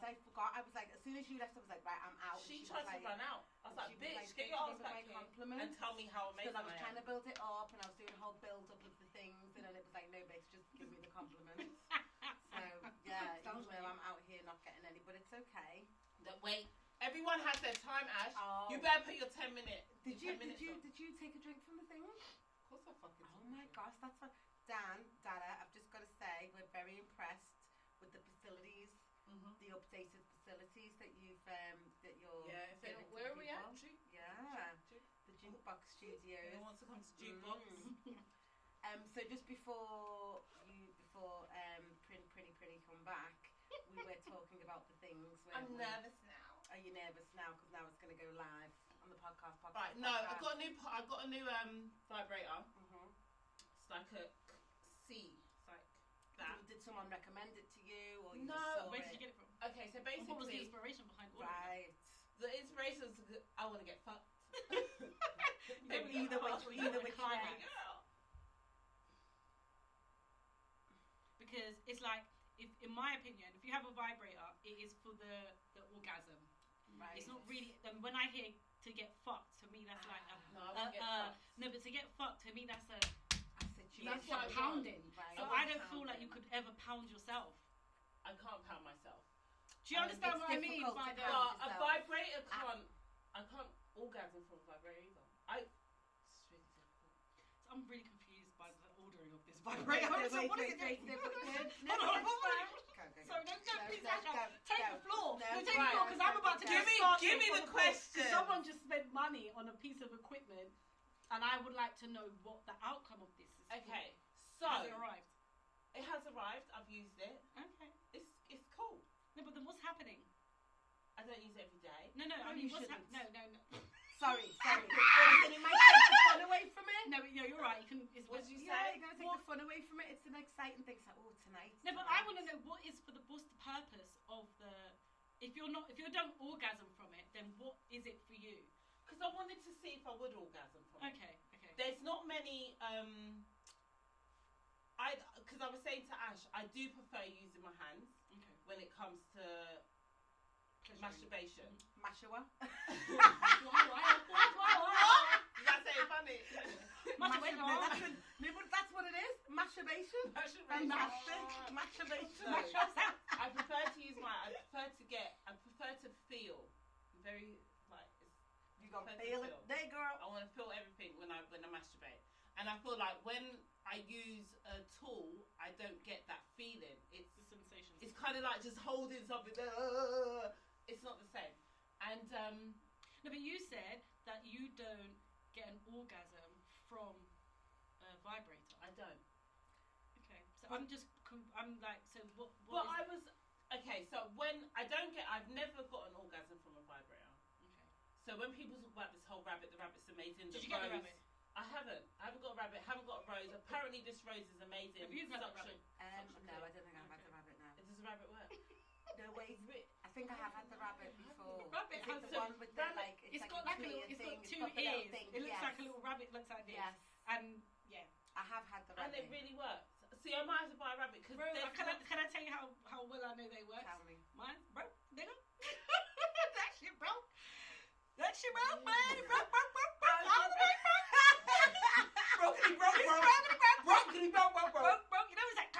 I forgot. I was like, as soon as you left, I was like, right, I'm out. She tried to run out. I was like, bitch, get your ass back here and tell me how amazing I am. Because I was trying to build it up, and I was doing a whole build up of the things, and then it was like, no, bitch, just give me the compliments. So yeah, even though I'm out here not getting any, but it's okay. Wait, everyone has their time, Ash. Oh. You better put your 10-minute. Did you take a drink from the thing? Of course I fucking. Oh my gosh, that's fun. Dan, Dada, I've just got to say, we're very impressed with the facilities, the updated facilities that you're. Yeah. Where are we at? The Jukebox Studios. Who wants to come to Jukebox? So just before Pretty come back, we were talking about the things. I'm nervous now. Are you nervous now? Because now it's going to go live on the podcast. Right. No, I've got a new vibrator. It's like a C. It's like that. Did someone recommend it to you, or you no? Just saw where did you get it from? Okay, so basically, what was the inspiration behind all of it? Right. The inspiration is I want to get fucked. either which way. Because it's like, in my opinion, if you have a vibrator, it is for the orgasm. Right. It's not really. When I hear to get fucked, to me that's like no, but to get fucked to me that's a situation. That's pounding. Right. So I don't feel like you could ever pound yourself. I can't pound myself. Do you understand what I mean by that? A vibrator can't. I can't orgasm from a vibrator either. It's really difficult. So I'm really confused by the ordering of this vibrator. So what is it doing? Sorry, please, take the floor. Take the floor because I'm about to give me the question. Someone just spent money on a piece of equipment, and I would like to know what the outcome of this is. Okay, so has it arrived? It has arrived. I've used it. Okay. It's cool. No, but then what's happening? I don't use it every day. No. I mean, what's happening? No. Sorry. It might take the fun away from it. No, you're right. You can. What did you say? Yeah, you're gonna take the fun away from it. It's an exciting thing. It's like, oh, tonight. No, but I want to know what's the purpose of the. If you don't orgasm from it, then what is it for you? Because I wanted to see if I would orgasm from it. Okay. There's not many. Because I was saying to Ash, I do prefer using my hands when it comes to masturbation. Mashawa? Did I say it funny? Masturbation. That's what it is. Masturbation. Fantastic. Masturbation. I prefer to use I prefer to feel very like. You gotta feel it, there, girl. I want to feel everything when I masturbate, and I feel like when I use a tool, I don't get that feeling. It's the sensations. It's kind of like just holding something. It's not the same. And no, but you said that you don't get an orgasm from a vibrator. I don't. Okay, so I'm like, so what? Well, so when I've never got an orgasm from a vibrator. So when people talk about this whole rabbit, the rabbit's amazing. Did you get a rabbit? I haven't got a rabbit. Haven't got a rose. Apparently this rose is amazing. Have you had a rabbit? No, I don't think I've had the rabbit now. Does the rabbit work? No, wait. I think I have had the rabbit before. Rabbit has the one with the like. It's got like a little. It's got two ears. It looks like a little rabbit. Looks like this. Yes. And yeah, I have had the rabbit. And it really works. See, I might have to buy a rabbit because. Can I tell you how well I know they work? Tell me. Mine broke, nigga. That shit broke. That shit broke, man. Broke. All the way broke. Broke. You know, it's like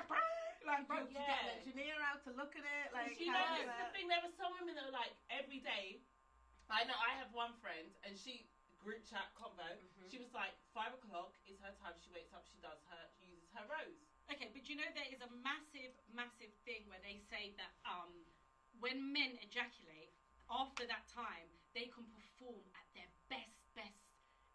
broke. You get an engineer out to look at it. Like, you know, that's the thing. There were some women that were like every day. I know. I have one friend, and she group chat convo. She was like, 5 o'clock is her time. She wakes up. She uses her rose. Okay, but you know there is a massive thing where they say that when men ejaculate, after that time, they can perform at their best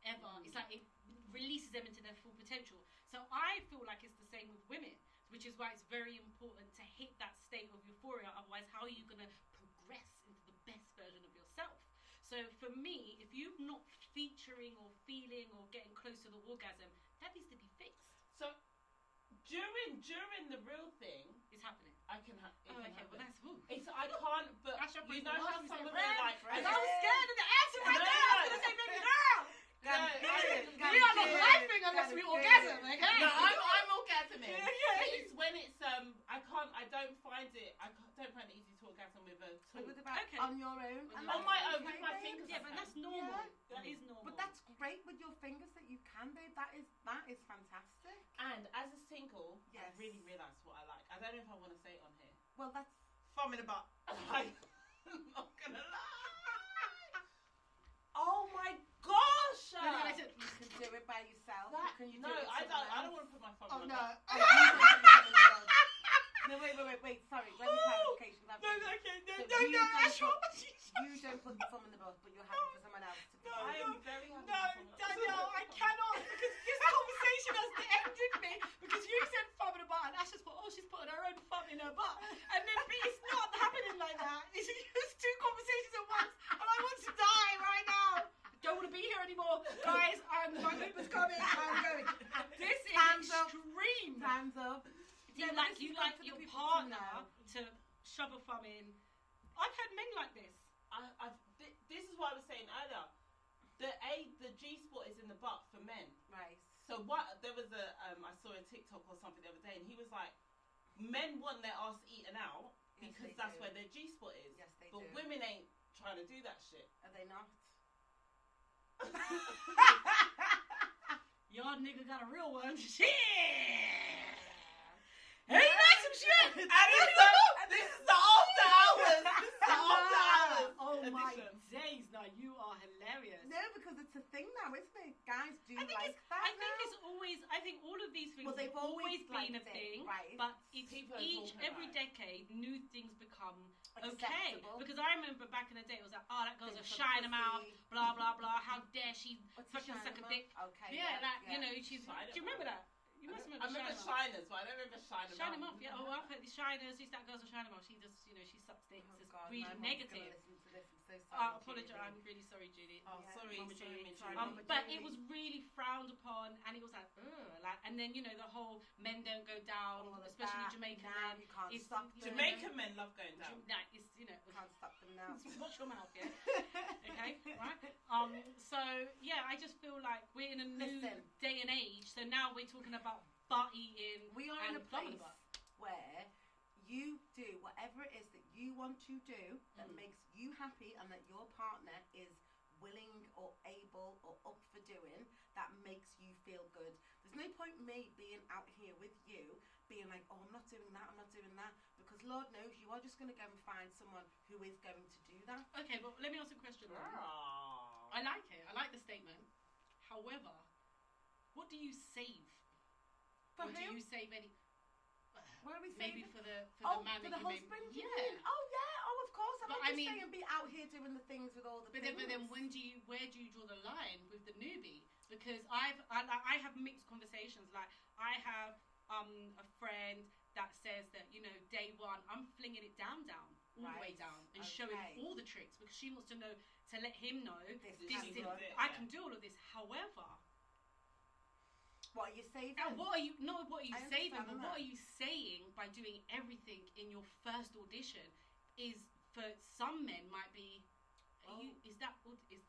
ever. It's like it releases them into their full potential. So I feel like it's the same with women, which is why it's very important to hit that state of euphoria. Otherwise, how are you going to progress into the best version of yourself? So for me, if you're not featuring or feeling or getting close to the orgasm, that needs to be fixed. So during the real thing, it's happening. I can have. Well, that's who. I can't. But you know how some of them are like. I was scared of the answer right there. I was gonna say, baby girl. We are not laughing unless we orgasm. Okay. No, I'm orgasming. It's when it's I don't find it easy to orgasm with a on your own. And On that's my own, okay, with my babe. fingers. Yeah, but that's normal. Yeah. That is normal. But that's great with your fingers that you can, babe. That is fantastic. And as a single, Yes. I really realised what I like. I don't know if I want to say it on here. Well, that's Thumb in the butt. I'm not gonna lie. Oh my gosh! No, no, listen. you can do it by yourself. That- Can you no, do it I someone don't else? want to put my thumb Oh in no! my butt. Oh, you don't put your thumb in the butt. No, wait. Sorry. Let me clarification. No, So no, you don't Ash, put- what? You don't put the thumb in the butt, but you're happy for someone else to do I it. am very happy. No, with someone else. Danielle, I cannot, because this conversation has ended me, because you said thumb in her butt, and Ash just thought, oh, she's putting her own thumb in her butt. And then, but it's not happening like that. It's just two conversations at once, and I want to die right now. Don't want to be here anymore. Guys, my Uber's coming, I'm going. This is Hands up. extreme. Hands up. Do you No, like, this you is like good for the your people to partner know. to shove a thumb in? I've heard men like this. This is what I was saying earlier. The G spot is in the butt for men. Right. So what? There was I saw a TikTok or something the other day, and he was like, men want their ass eaten out Yes, because they that's do. where their G spot is. Yes, they But do. women ain't trying to do that shit. Are they not? Y'all nigga got a real one. Shit! Ain't that some shit? This is the after hours. This is the after hours. Oh my edition. days! Now you are hilarious. No, because it's a thing now, isn't it? Guys do I think like it's. that I think now. it's always. I think all of these things Well, they've have always been a liked it, thing, right? but it's People are each talking every about it. decade new things become okay. Acceptable. Because I remember back in the day, it was like, oh, that girl's a Things for shiner mouth, pussy. blah blah blah. How dare she What's fucking shiner suck a mouth? dick? Okay. Yeah, like yeah. you know, she's. Shiner Do you remember that? You must I remember Shiner Mouth. shiners, but I don't remember shiner Shiner mouth. Mouth, yeah. Oh, I've heard the shiners. Who's that girl's a shiner mouth? She just, you know, she sucks dicks. Oh, It's God, really my mum's negative. gonna listen to this. I'm so sorry. I apologize. Julie. I'm really sorry, Julie. Oh, Yeah, sorry, Mama sorry, Julie. Julie. Mama But Julie. it was really frowned upon, and it was like, ugh, like, and then you know the whole men don't go down, All of especially that. Jamaican Now men. you can't It's- stop you them. know, Jamaican men love going down. That is, you know, Can't stop them now. watch your mouth, yeah. Okay, right. So yeah, I just feel like we're in a new Listen. day and age. So now we're talking about butt eating. We are and in a thumb in place the butt. where you do whatever it is that you want to do that Mm. makes you happy and that your partner is willing or able or up for doing, that makes you feel good. There's no point me being out here with you being like, oh, I'm not doing that, because Lord knows you are just going to go and find someone who is going to do that. Okay, well, let me ask a question then. Girl. I like it. I like the statement. However, what do you save? For or who? do you save any? What are we Maybe saying? for the Oh, man for that the you husband? maybe. you Yeah. mean? Oh yeah. Oh, of course. I'm But not I just mean- saying be out here doing the things with all the But things. then when do you, where do you draw the line with the newbie? Because I have mixed conversations. Like I have a friend that says that, you know, day one I'm flinging it down all the way Right. down and showing Okay. all the tricks because she wants to know, to let him know This this can is be done. I can do all of this. However, What are you saving? and what are you I saving, understand but that. what are you saying by doing everything in your first audition is for some men might be is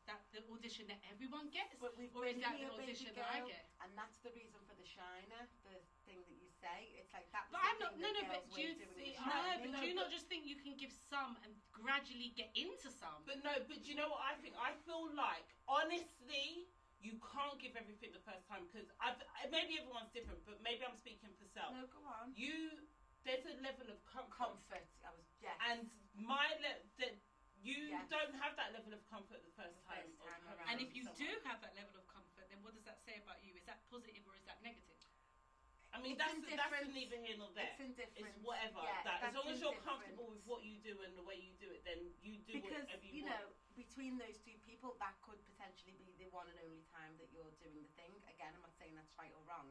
that the audition that everyone gets? But we've Or is been that here, the baby audition that I girl, get? and that's the reason for the shiner, the thing that you say. It's like that. But was I'm the not. thing No, that no. But girls do you were doing see? in No, Shining. but do you not just think you can give some and gradually get into some? But no, but do you know what I think? I feel like, honestly, you can't give everything the first time because maybe everyone's different, but maybe I'm speaking for self. No, go on. There's a level of comfort. And you Yes. don't have that level of comfort the first The time. first time of around. And having if you someone. do have that level of comfort, then what does that say about you? Is that positive or is that negative? I mean, It's that's indifferent. neither here nor there. It's indifferent. It's whatever. Yeah, that as that's long as you're indifferent. comfortable with what you do and the way you do it, then you do Because whatever you you know, want. between those two people, that could potentially be the one and only time that you're doing the thing. Again, I'm not saying that's right or wrong,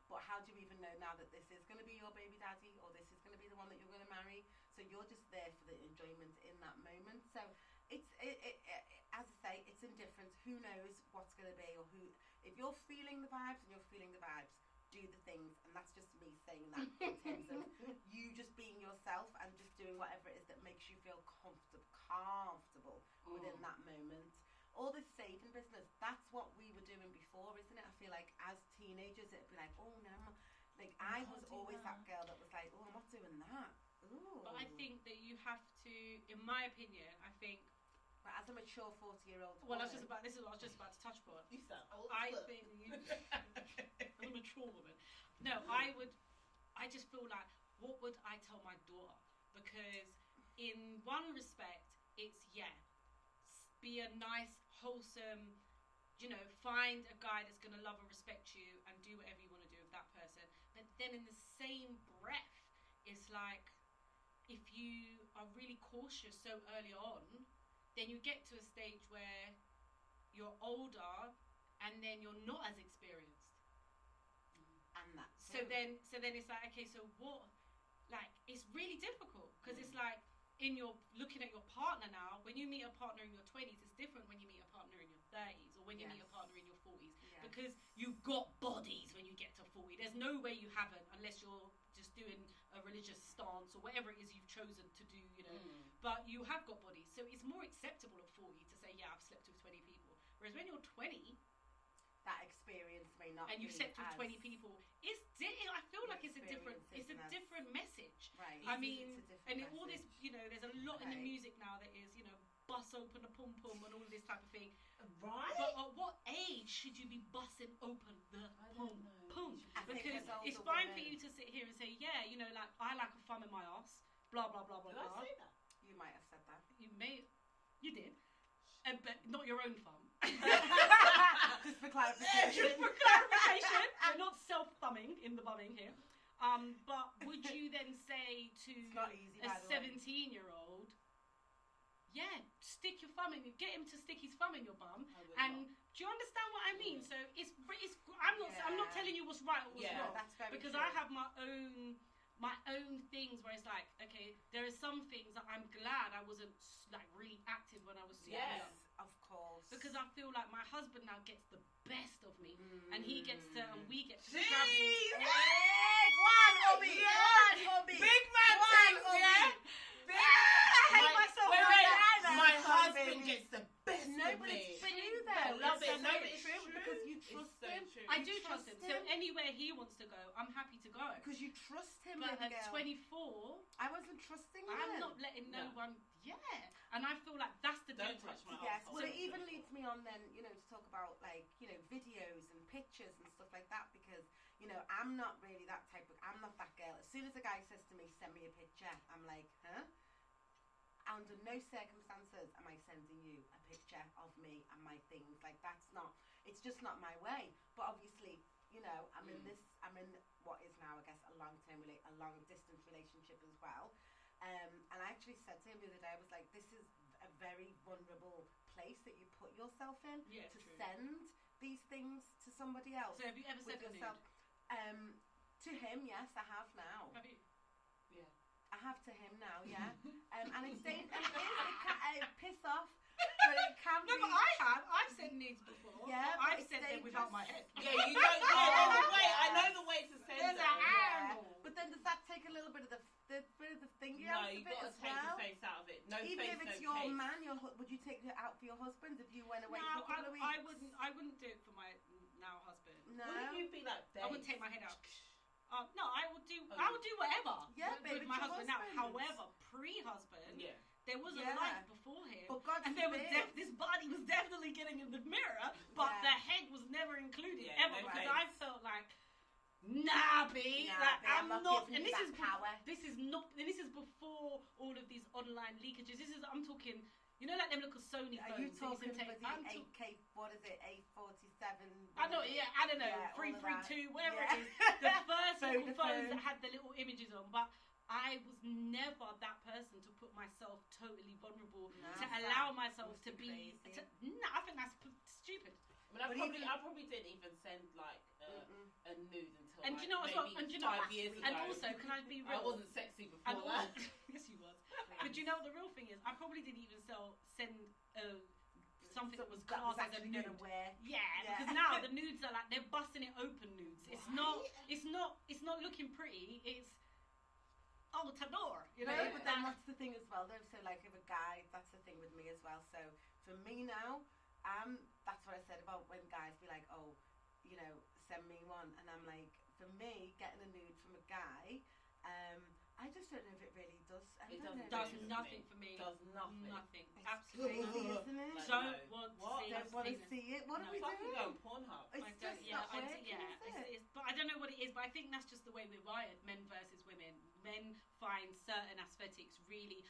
but how do you even know now that this is going to be your baby daddy or this is going to be the one that you're going to marry? So you're just there for the enjoyment in that moment. So it's as I say, it's indifferent. Who knows what's going to be or who? If you're feeling the vibes and you're feeling the vibes, do the things. And that's just me saying that in terms of you just being yourself and just doing whatever it is that makes you feel comfortable within that moment. All this saving business, that's what we were doing before, isn't it? I feel like as teenagers it'd be like, oh no, like I can't was do always that that. girl that was like, oh, I'm not doing that. Ooh. But I think that you have to, in my opinion, I think. But as a mature 40-year-old. Well, this is what I was just about to touch upon. You sound old. I think I'm a mature woman. No, I just feel like, what would I tell my daughter? Because in one respect, it's be a nice, wholesome, find a guy that's going to love and respect you and do whatever you want to do with that person. But then in the same breath, it's like, if you are really cautious so early on, then you get to a stage where you're older and then you're not as experienced. And that. So then it's like, okay, so what? Like, it's really difficult because it's like, you're looking at your partner now. When you meet a partner in your 20s, it's different when you meet a partner in your 30s or when you meet a partner in your 40s, because you've got bodies when you get to 40. There's no way you haven't, unless you're just doing a religious stance or whatever it is you've chosen to do, But you have got bodies, so it's more acceptable at 40 to say, I've slept with 20 people. Whereas when you're 20, that experience may not. And you've slept with 20 people. I feel like it's a different message. Right. I mean, and message. all this, there's a lot in the music now that is, bust open a pum pum and all this type of thing. Right. But at what age should you be busting open the pum pum? Because it's fine for you to sit here and say, like, I like a thumb in my ass, blah blah blah blah Did blah. I say that? You might have said that. You did, but not your own thumb. Just for clarification. We're not self-thumbing in the bumming here. But would you then say to a 17-year-old, stick your thumb in, get him to stick his thumb in your bum, and do you understand what I mean? So I'm not telling you what's right or what's wrong, that's very because true. I have my own things where it's like, okay, there are some things that I'm glad I wasn't like really active when I was super young. Of course. Because I feel like my husband now gets the best of me, and he gets to, and we get to Jeez! travel. Go on, Obi! Yeah. Go on, Obi! Big man things, yeah? I hate myself. My husband gets the best of Nobody me. true though. I love it. It's No, so it's true true. because you It's trust so him. true. I do trust him. So anywhere he wants to go, I'm happy to go. Because you trust him, But baby at girl. 24, I wasn't trusting you. I'm not letting no one. And I feel like that's the Don't difference. touch my Yes, household. well, it even leads me on then, to talk about like, videos and pictures and stuff like that, because, I'm not really that type of, I'm not that girl. As soon as a guy says to me, send me a picture, I'm like, huh? Under no circumstances am I sending you a picture of me and my things. Like, it's just not my way. But obviously, I'm in what is now, I guess, a long distance relationship as well. And I actually said to him the other day, I was like, this is a very vulnerable place that you put yourself in to send these things to somebody else. So have you ever said a nude? To him, yes, I have now. Have you? Yeah. I have to him now, yeah. And it's it can piss off, but it can No, be. but I've said nudes before. Yeah, I've but said it's them without my dangerous. head. Yeah, you don't. Yeah, there's a way. I know the way to send There's them. an angle. But then does that take a little bit of the thingy No, out of you've it got to as take well? the face out of it. No Even face, if it's no your case. man, would you take it out for your husband if you went away No, for a couple of weeks? I wouldn't do it for my now husband. No. Wouldn't you be like, I wouldn't take my head out. No, I would do Oh. whatever. Yeah, with baby, my it's your husband now. husband. However, pre-husband, Yeah. there was a Yeah. life before him. But God And there was forbid. this body was definitely getting in the mirror, but Yeah. the head was never included Yeah, ever, no because face. I felt like, nah, B, Nah, like B, I'm not and giving you this that is power. this is before all of these online leakages. I'm talking, like them little Sony Are phones. you that talking used to for take- the I'm 8K, what is it, 847? I know, yeah, I don't know, Yeah, all of 332, that. whatever Yeah. it is. The first little Vodafone. phones that had the little images on, but I was never that person to put myself totally vulnerable, No. to allow myself Must to be be. crazy. No, I think that's stupid. I But mean, even- I probably didn't even send like a nude until And like, do you know what's wrong? maybe And do you know 5 years ago. And also, can I be real? I wasn't sexy before And that. yes, you was. But do you know what the real thing is? I probably didn't even send something that was classed as a actually nude. gonna wear. Yeah, Yeah. because now the nudes are like they're busting it open nudes. It's not looking pretty. It's Tador, But then that's the thing as well though. So like if a guy, that's the thing with me as well. So for me now, that's what I said about when guys be like, send me one, and I'm like, for me, getting a nude from a guy, I just don't know if it really It Does nothing for me. Does nothing. Nothing. It's Absolutely. crazy, isn't it? Like, Don't no. want to What? see Don't want to it. see it. What are we Fucking doing? go on Pornhub. It's I just don't, not I working, is it? but I don't know what it is, but I think that's just the way we're wired, men versus women. Men find certain aesthetics really,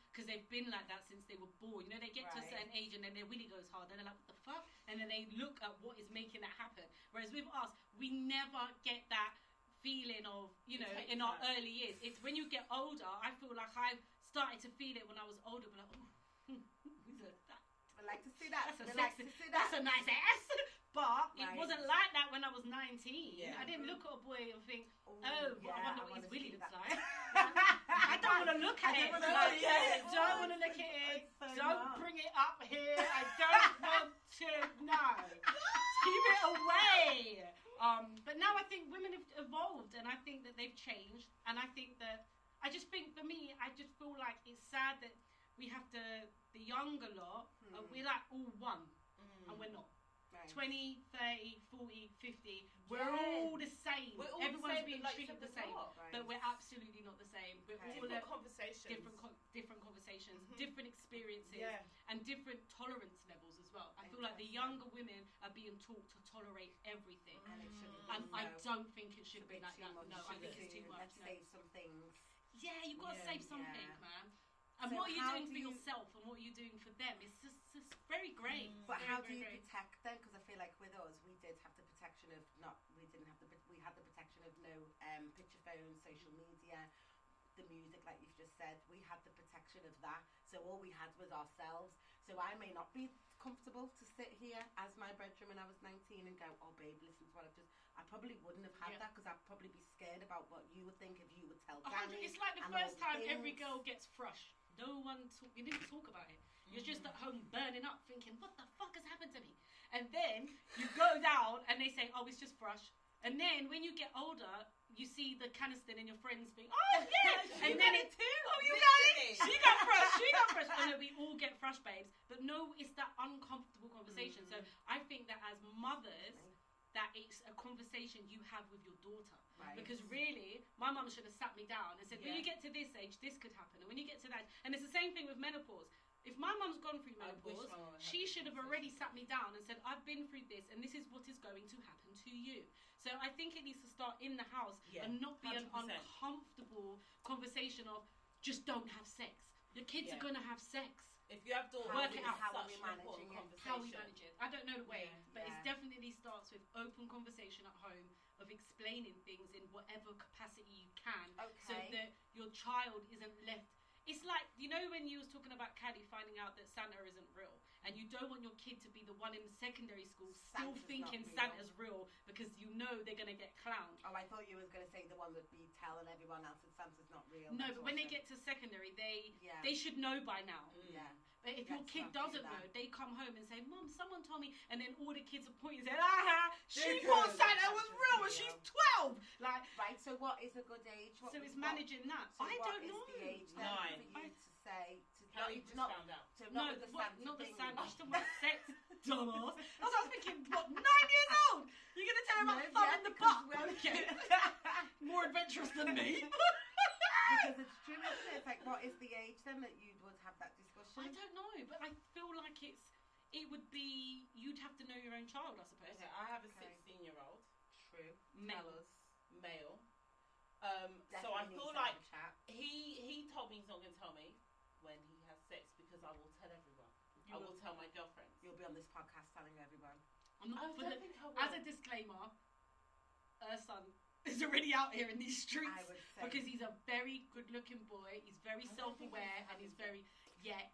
because they've been like that since they were born. You know, they get to a Right. certain age and then their willy goes hard, and they're like, what the fuck? And then they look at what is making that happen. Whereas with us, we never get that feeling of, you know, It takes in our time. early years. It's when you get older, I feel like I started to feel it when I was older, but like, oh, I like to see that. that's a We like sexy, to see that's that. a nice ass. But it Right. wasn't like that when I was 19. Yeah. I didn't look at a boy and think, Ooh, oh, well, yeah, I wonder what wanna his willy see looks that. like. I don't want to look at I it. don't wanna Like, look at it. don't want to look at it. It's so Don't not. bring it up here. I don't want to know. Keep it away. But now I think women have evolved, and I think that they've changed, and I think that for me, I just feel like it's sad that we have to, the younger lot, we're like all one, and we're not. Right. 20, 30, 40, 50, we're Yeah. all the same. We're all Everyone's the same, being but like treated the at same, top. Right. but we're absolutely not the same. We're Okay. all Different at conversations. different conversations, Mhm. different experiences, Yeah. and different tolerance levels as well. I feel like the Interesting. younger women are being taught to tolerate everything, And it shouldn't and be, I no. don't think it It's a should be bit like too that. much. No, I think it's too much. Let's No. save some things. Yeah, you've got to Yeah. save something, Yeah. man. And So what are you how doing do for you- yourself and what are you doing for them? It's just very grey. But Very, how do very you grey. protect them? Because I feel like with us, we did have the protection of we had the protection of no picture phones, social media, the music, like you've just said. We had the protection of that. So all we had was ourselves. So I may not be comfortable to sit here as my bedroom when I was 19 and go, oh babe, listen to what I've just. I probably wouldn't have had Yeah. that because I'd probably be scared about what you would think if you would tell 100. Danny. It's like the and all first time things. every girl gets thrush. No one you didn't talk about it. You're just at home burning up, thinking, "What the fuck has happened to me?" And then you go down, and they say, "Oh, it's just thrush." And then when you get older, you see the canister in your friends think, "Oh yeah," and then it too. Oh, you got it. She got thrush. She got thrush. Oh no, we all get thrush, babes. But no, it's that uncomfortable conversation. So I think that as mothers, that it's a conversation you have with your daughter. Right. Because really, my mum should have sat me down and said, when Yeah. you get to this age, this could happen. And when you get to that, and it's the same thing with menopause. If my mum's gone through I wish menopause, my mum had she this should have already sat me down and said, I've been through this, and this is what is going to happen to you. So I think it needs to start in the house Yeah, and not be an 100%. uncomfortable conversation of just don't have sex. Your kids Yeah. are going to have sex. If you have daughters, Work it it's out. How are such we an managing important it? conversation. How we manage it. I don't know the way, Yeah. but it Yeah. definitely starts with open conversation at home of explaining things in whatever capacity you can, so Okay. that your child isn't left. It's like, you know, when you was talking about Caddy finding out that Santa isn't real, and you don't want your kid to be the one in secondary school still Santa's thinking not real. Santa's real because you know they're gonna get clowned. Oh, I thought you was going to say the one that be telling everyone else that Santa's not real. No, That's but when they awesome. get to secondary, Yeah. they should know by now. Yeah. But if your Let's kid not do doesn't that. know, they come home and say, Mum, someone told me, and then all the kids are pointing and saying, aha, she They're thought good. Santa was real and That's she's real. 12. Like, Right, so what is a good age? What, so it's what- managing that. So I what don't is know. the age then 9. for you to say, to How you just not, found out. so No, not with the what, Santa not the thing. Santa. She's talking about sex, dumbass. That's what I was thinking, what, 9 years old? You're going to tell her about No, thumb yeah, in the because butt? we're- Okay. More adventurous than me. Because it's true, isn't it? It's like, what is the age then that you would have that discussion? I don't know, but I feel like it would be, you'd have to know your own child, I suppose. Okay, I have a Okay. 16-year-old True. Male. Tell us. male. So I Definitely feel needs to have like a chat. he told me he's not going to tell me when he has sex because I will tell everyone. I will tell my girlfriends. You'll be on this podcast telling everyone. I'm not I for don't the, think I will. as a disclaimer, her son is already out here in these I streets would say. because he's a very good-looking boy. He's very I don't think self-aware he's and he's daft. very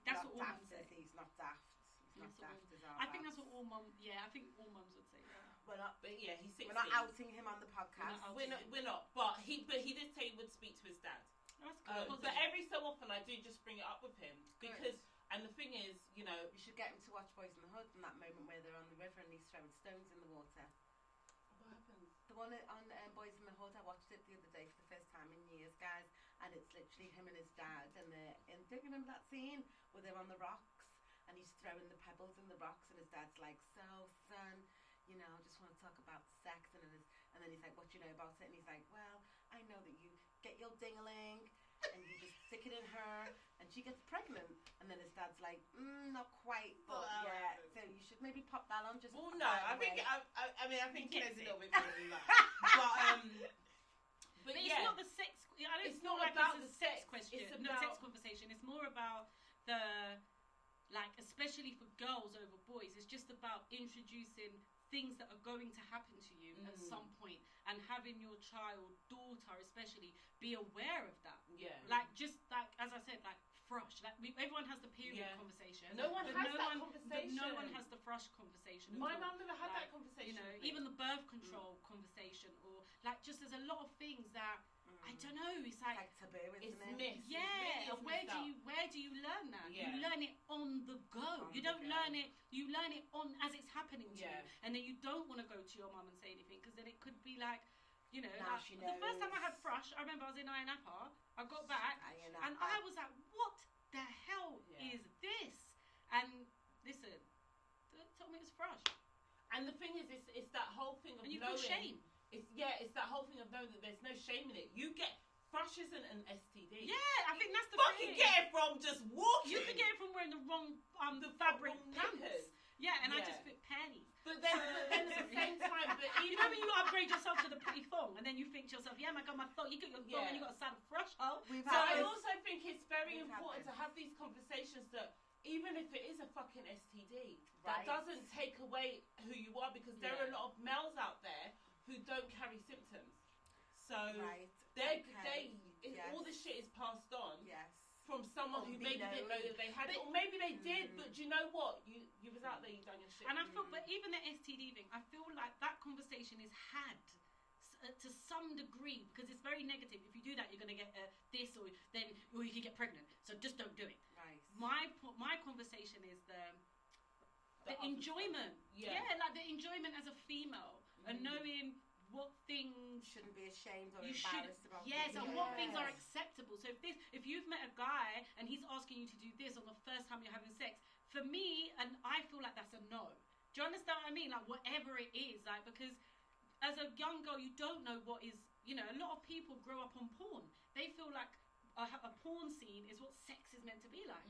that's not what all daft, mums say. He's not daft. He's not That's what daft as our I think daft. that's what all mums. Yeah, I think all mums would say that. We're not. But yeah, he's 16. We're not outing him on the podcast. We're not We're not. But he did say he would speak to his dad. That's good. But every so often I do just bring it up with him because. And the thing is, you know, You should get him to watch Boys in the Hood in that moment where they're on the river and he's throwing stones in the water. what happens? The one on Boys in the Hood, I watched it the other day for the first time in years, guys, and it's literally him and his dad, and they're in. Don't you remember that scene where they're on the rocks and he's throwing the pebbles in the rocks, and his dad's like, "So, son, you know, I just want to talk about sex," and then he's like, "What do you know about it?" And he's like, "Well, I know that you get your ding-a-ling and you just stick it in her, and she gets pregnant. And then his dad's like, not quite, but Well, yeah. So you should maybe pop that on. Just Well, by no, I the way. think He there's gets a it. little bit more than that. But But it's yeah, not the sex. I don't It's feel not like about it's a the sex sex, question, it's not sex about- conversation. It's more about the, like, especially for girls over boys. It's just about introducing things that are going to happen to you at some point, and having your daughter especially, be aware of that. yeah. Like, just like as I said, like thrush. Like everyone has the period Yeah. conversation. No one but has that But conversation. no one has the thrush conversation. My at all. mum never had that Like, conversation. You know, with me. even the birth control conversation, or like just there's a lot of things that I don't know. It's It's like like taboo, isn't it's it? missed. yeah, It's and really where do you learn that? Yeah. You learn it on the go. On You the don't go. learn it. You learn it on as it's happening to Yeah. you, and then you don't want to go to your mum and say anything because then it could be like, you know, Now like, she the first time I knows. had thrush, I remember I was in Iron Appa. I got back and I was like, what the hell Yeah. is this? And listen, they told me it's thrush, And the thing is, it's that whole thing of and you knowing. feel shame. It's that whole thing of knowing that there's no shame in it. You get thrush isn't an STD. Yeah, I think that's the Fucking thing. get it from just walking. You could get it from wearing the wrong fabric wrong pants. knickers. Yeah, and I Yeah. just fit panties. But then at the same time, but You know when you upgrade yourself to the pretty thong, and then you think to yourself, yeah, my God, my thong, you got your thong Yeah. and you got a side of thrush hole. We've So had I this- also think it's very We've had important to this. have these conversations that even if it is a fucking STD, Right. that doesn't take away who you are, because there are a Yeah. lot of males out there who don't carry symptoms. So Right. they Okay. Yes. all the shit is passed on Yes. from someone who maybe didn't know that they had it, But- or maybe they did, Mm. but do you know what? You was out there, you done your shit. And I feel, but even the STD thing, I feel like that conversation is had to some degree because it's very negative. If you do that, you're going to get this, or you can get pregnant. So just don't do it. Right. My conversation is the other enjoyment. stuff. Yeah. Like the enjoyment as a female and knowing what things Shouldn't be ashamed or you should. embarrassed about. Yes, things. and what things are acceptable. So if you've met a guy and he's asking you to do this on the first time you're having sex, for me, and I feel like that's a no. Do you understand what I mean? Like whatever it is, like because as a young girl, you don't know what is. You know, a lot of people grow up on porn. They feel like a porn scene is what sex is meant to be like.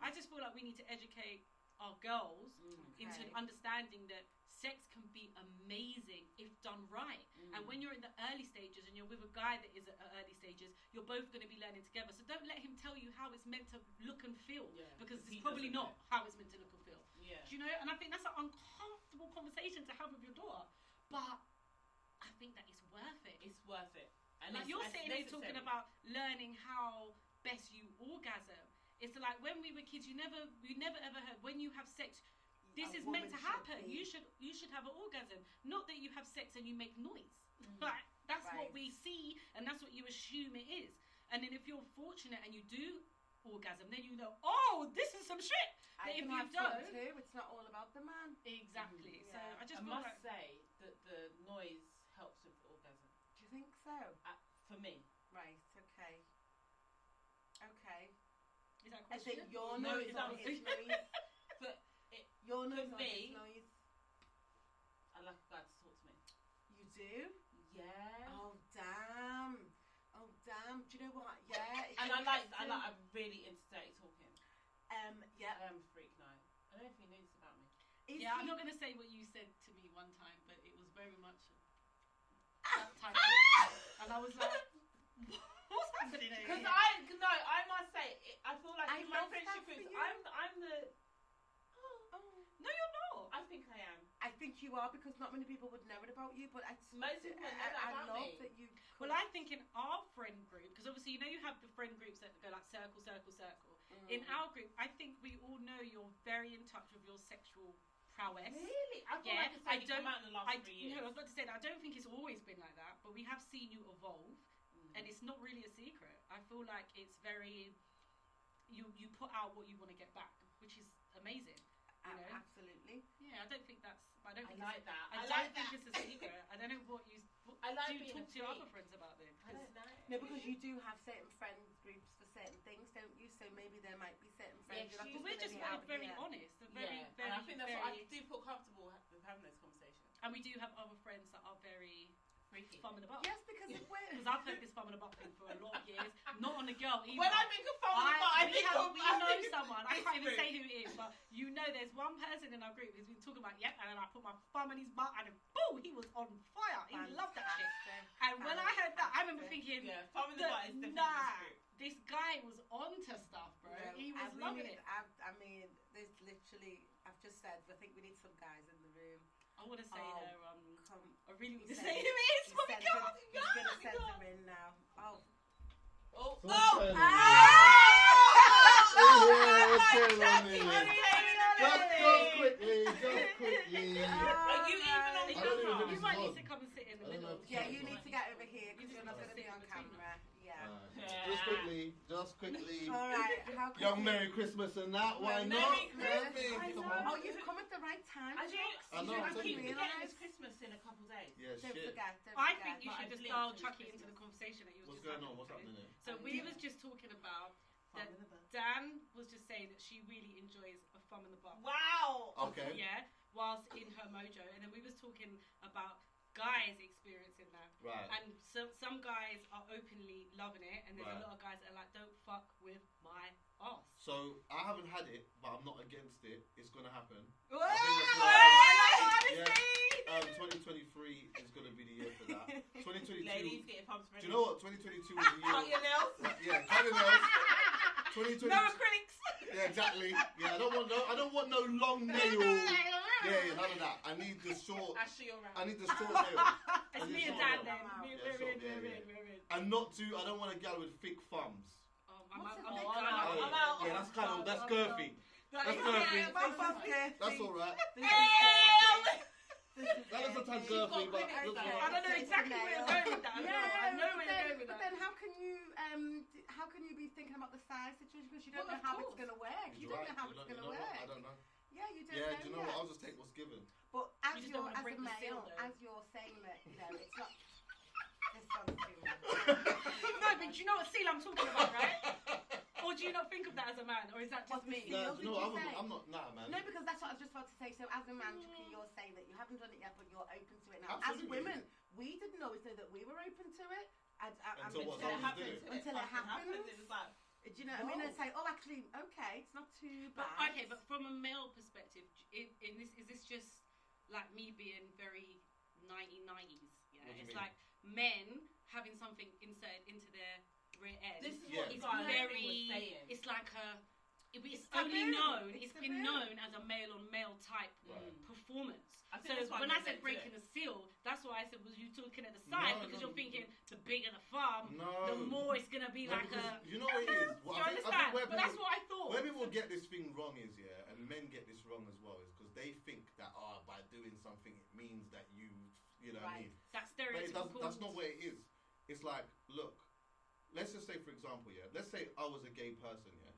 I just feel like we need to educate our girls into Okay. understanding that sex can be amazing if done right. And when you're in the early stages and you're with a guy that is at early stages, you're both going to be learning together. So don't let him tell you how it's meant to look and feel, Yeah, because he it's probably doesn't not how it's meant to look and feel. Yeah. Do you know? And I think that's an uncomfortable conversation to have with your daughter. But I think that it's worth it. It's worth it. And Like it's, you're it's sitting here talking necessary. about learning how best you orgasm. It's like when we were kids, you never ever heard when you have sex, this A is meant woman to should happen. be- You should have an orgasm. Not that you have sex and you make noise. But that's what Right. we see, and that's what you assume it is. And then if you're fortunate and you do orgasm, then you know, oh, this is some shit. I But if can you have fun don't, too. It's not all about the man. exactly. So Yeah. I just I feel must like say that the noise helps with the orgasm. Do you think so? For me. Right. Okay. Okay. is that a I question? think your No, noise it's or not. his noise. But Your noise for or me- his noise. I like a guy to talk to me. You do? Yeah. Oh damn. Oh damn. Do you know what? Yeah. it's And interesting. I'm really into dirty talking. Yeah. I am a freak now. I don't know if you knew this about me. Is Yeah, I'm he- not going to say what you said to me one time, but it was very much that type of. And I was like, what's happening here? Because I must say, I feel like I in my love that friendship for groups, you. I'm the. Oh. No, you're not. I think I am. I think you are, because not many people would know it about you, but Most people know that I about love me. that you. Well, I think in our friend group, because obviously you know you have the friend groups that go like circle, circle, circle. In our group, I think we all know you're very in touch with your sexual prowess. Really? I feel Yeah, like it's I only come don't- out in the last 3 years. No, I was about to say that. I don't think it's always been like that, but we have seen you evolve, and it's not really a secret. I feel like it's very. You put out what you want to get back, which is amazing. You know? Absolutely. Yeah, I don't think that's. I don't I think like that. I I don't like think that. it's a secret. I don't know what you. I like do you being talk a to your other freak. friends about this? I don't know. No, because you do have certain friend groups for certain things, don't you? So maybe there might be certain friends. Yeah, you're like, But we're just gonna be very out here. honest. And very, Yeah, very, and I think that's very, what I do feel comfortable with having those conversations. And we do have other friends that are very Freaky. thumb in the butt. Yes, because of Because I've heard this thumb in the butt thing for a lot of years. Not on a girl, Eva. When I think of phone in the bar, I think of... We know someone. I can't even group. say who it is, but you know there's one person in our group who's been talking about, yep, and then I put my thumb in his butt, and boom, he was on fire. He loved that shit. And when I heard that, I remember thinking, yeah, phone in the bar is definitely this group. This guy was onto stuff, bro. No, he was loving it. I mean, there's literally, I've just said, I think we need some guys in the room. I want to say I really want to He say said- who it is. He's Oh my God. going to send them in now. Oh. Oh, So oh! what's going on? Oh! What's going on here? Just quickly. Are you even on I don't camera? even You It's might on. need to come and sit in the I don't middle. know. Yeah, you need to get over here because You you're just not need going to to be sit on between camera. Yeah. Just quickly. All right. How could Young you- Merry Christmas and that. Why Merry not? Christmas. Merry, I come know. on. Oh, you've come at the right time. I do. I know, I I'm keep telling you. forgetting it's Christmas in a couple days. Yeah, Don't shit. forget. I think you But should I've just linked start to chuck it Christmas. into the conversation that you were What's just going having, on? What's right? happening here? So we was just talking about Thumb that in the butt. Dan was just saying that she really enjoys a thumb in the butt. Wow. Okay. Yeah, whilst in her mojo, and then we was talking about guys experiencing that, Right. and some guys are openly loving it, and there's Right. a lot of guys that are like, don't fuck with my ass. So I haven't had it, but I'm not against it. It's gonna happen. Whoa! I think that's I love Yeah. honesty. 2023 is gonna be the year for that. 2022. Ladies, get your thumbs Do ready. you know what? 2022 was the year. Cut your nails. Yeah, cut your nails. 2022. No acrylics. Yeah, exactly. Yeah, I don't want no long nails. Yeah, none of that. I need the short. Ashley, you're right. I need the short nails. It's me and Yeah, Dan then. I'm out. We're Yeah, in, sure, yeah, we're yeah. in, we're in. And not too. I don't want a gal with thick thumbs. Oh, What's I'm a big done. gun? I'm out. Yeah, that's kind of that's girthy. That's Yeah, perfect. That's That's all right. This is That is a tad girthy. girthy, but Okay. look I don't know exactly where you're going with that. I know where you're going with but that. then how can you be thinking about the size situation because you don't Well, know of how it's course. going to work? You don't know how it's going to what? I work. don't know. Yeah, you don't Yeah, know. do you know yet. what? I'll just take what's given. But as You just you're don't wanna as a break the seal, male, though. as you're saying that, you know, it's not. This sounds too much. No, but do you know what seal I'm talking about, right? Or do you not think of that as a man, or is that just What's the me? seal? No, do you know what? Did you say? I'm not. Nah, man. No, because that's what I was just about to say. So as a man, Chucky, you're saying that you haven't done it yet, but you're open to it now. Absolutely. As women, we didn't always know that we were open to it. Until what? Until it Someone happens. do it. Until it happens. It was like, Do you know what I mean? And say, oh, actually, okay, it's not too But, bad. okay, but from a male perspective, is this just like me being very 1990s? Yeah, What do you it's mean? like men having something inserted into their rear end. this is Yeah. what It's Guy very. was saying. It's like it's It's only taboo. known. It's It's been taboo. known as a male on male type Right. performance. I think So that's why when men I said don't do breaking it. the seal, that's why I said was you talking at the side No, because no. you're thinking the bigger the farm, No. the more it's gonna be No, like because a. you know what it is. Do What you I understand? think where But that's people, what I thought. where people get this thing wrong is, yeah, and men get this wrong as well, is because they think that by doing something it means that you know what I Right. mean. That But it stereotypical. that's not what it is. It's like, look, let's just say for example, yeah, let's say I was a gay person, yeah.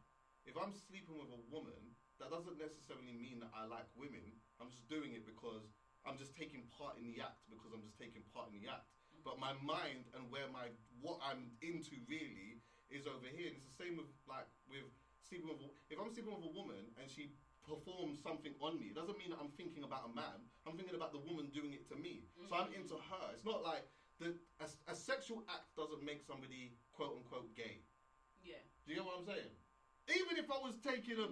If I'm sleeping with a woman, that doesn't necessarily mean that I like women. I'm just doing it because I'm just taking part in the act because I'm just taking part in the act. But my mind and what I'm into really is over here. And it's the same with sleeping with. If I'm sleeping with a woman and she performs something on me, it doesn't mean that I'm thinking about a man. I'm thinking about the woman doing it to me. So I'm into her. It's not like a sexual act doesn't make somebody quote unquote gay. Yeah. Do you get what I'm saying? Even if I was taking a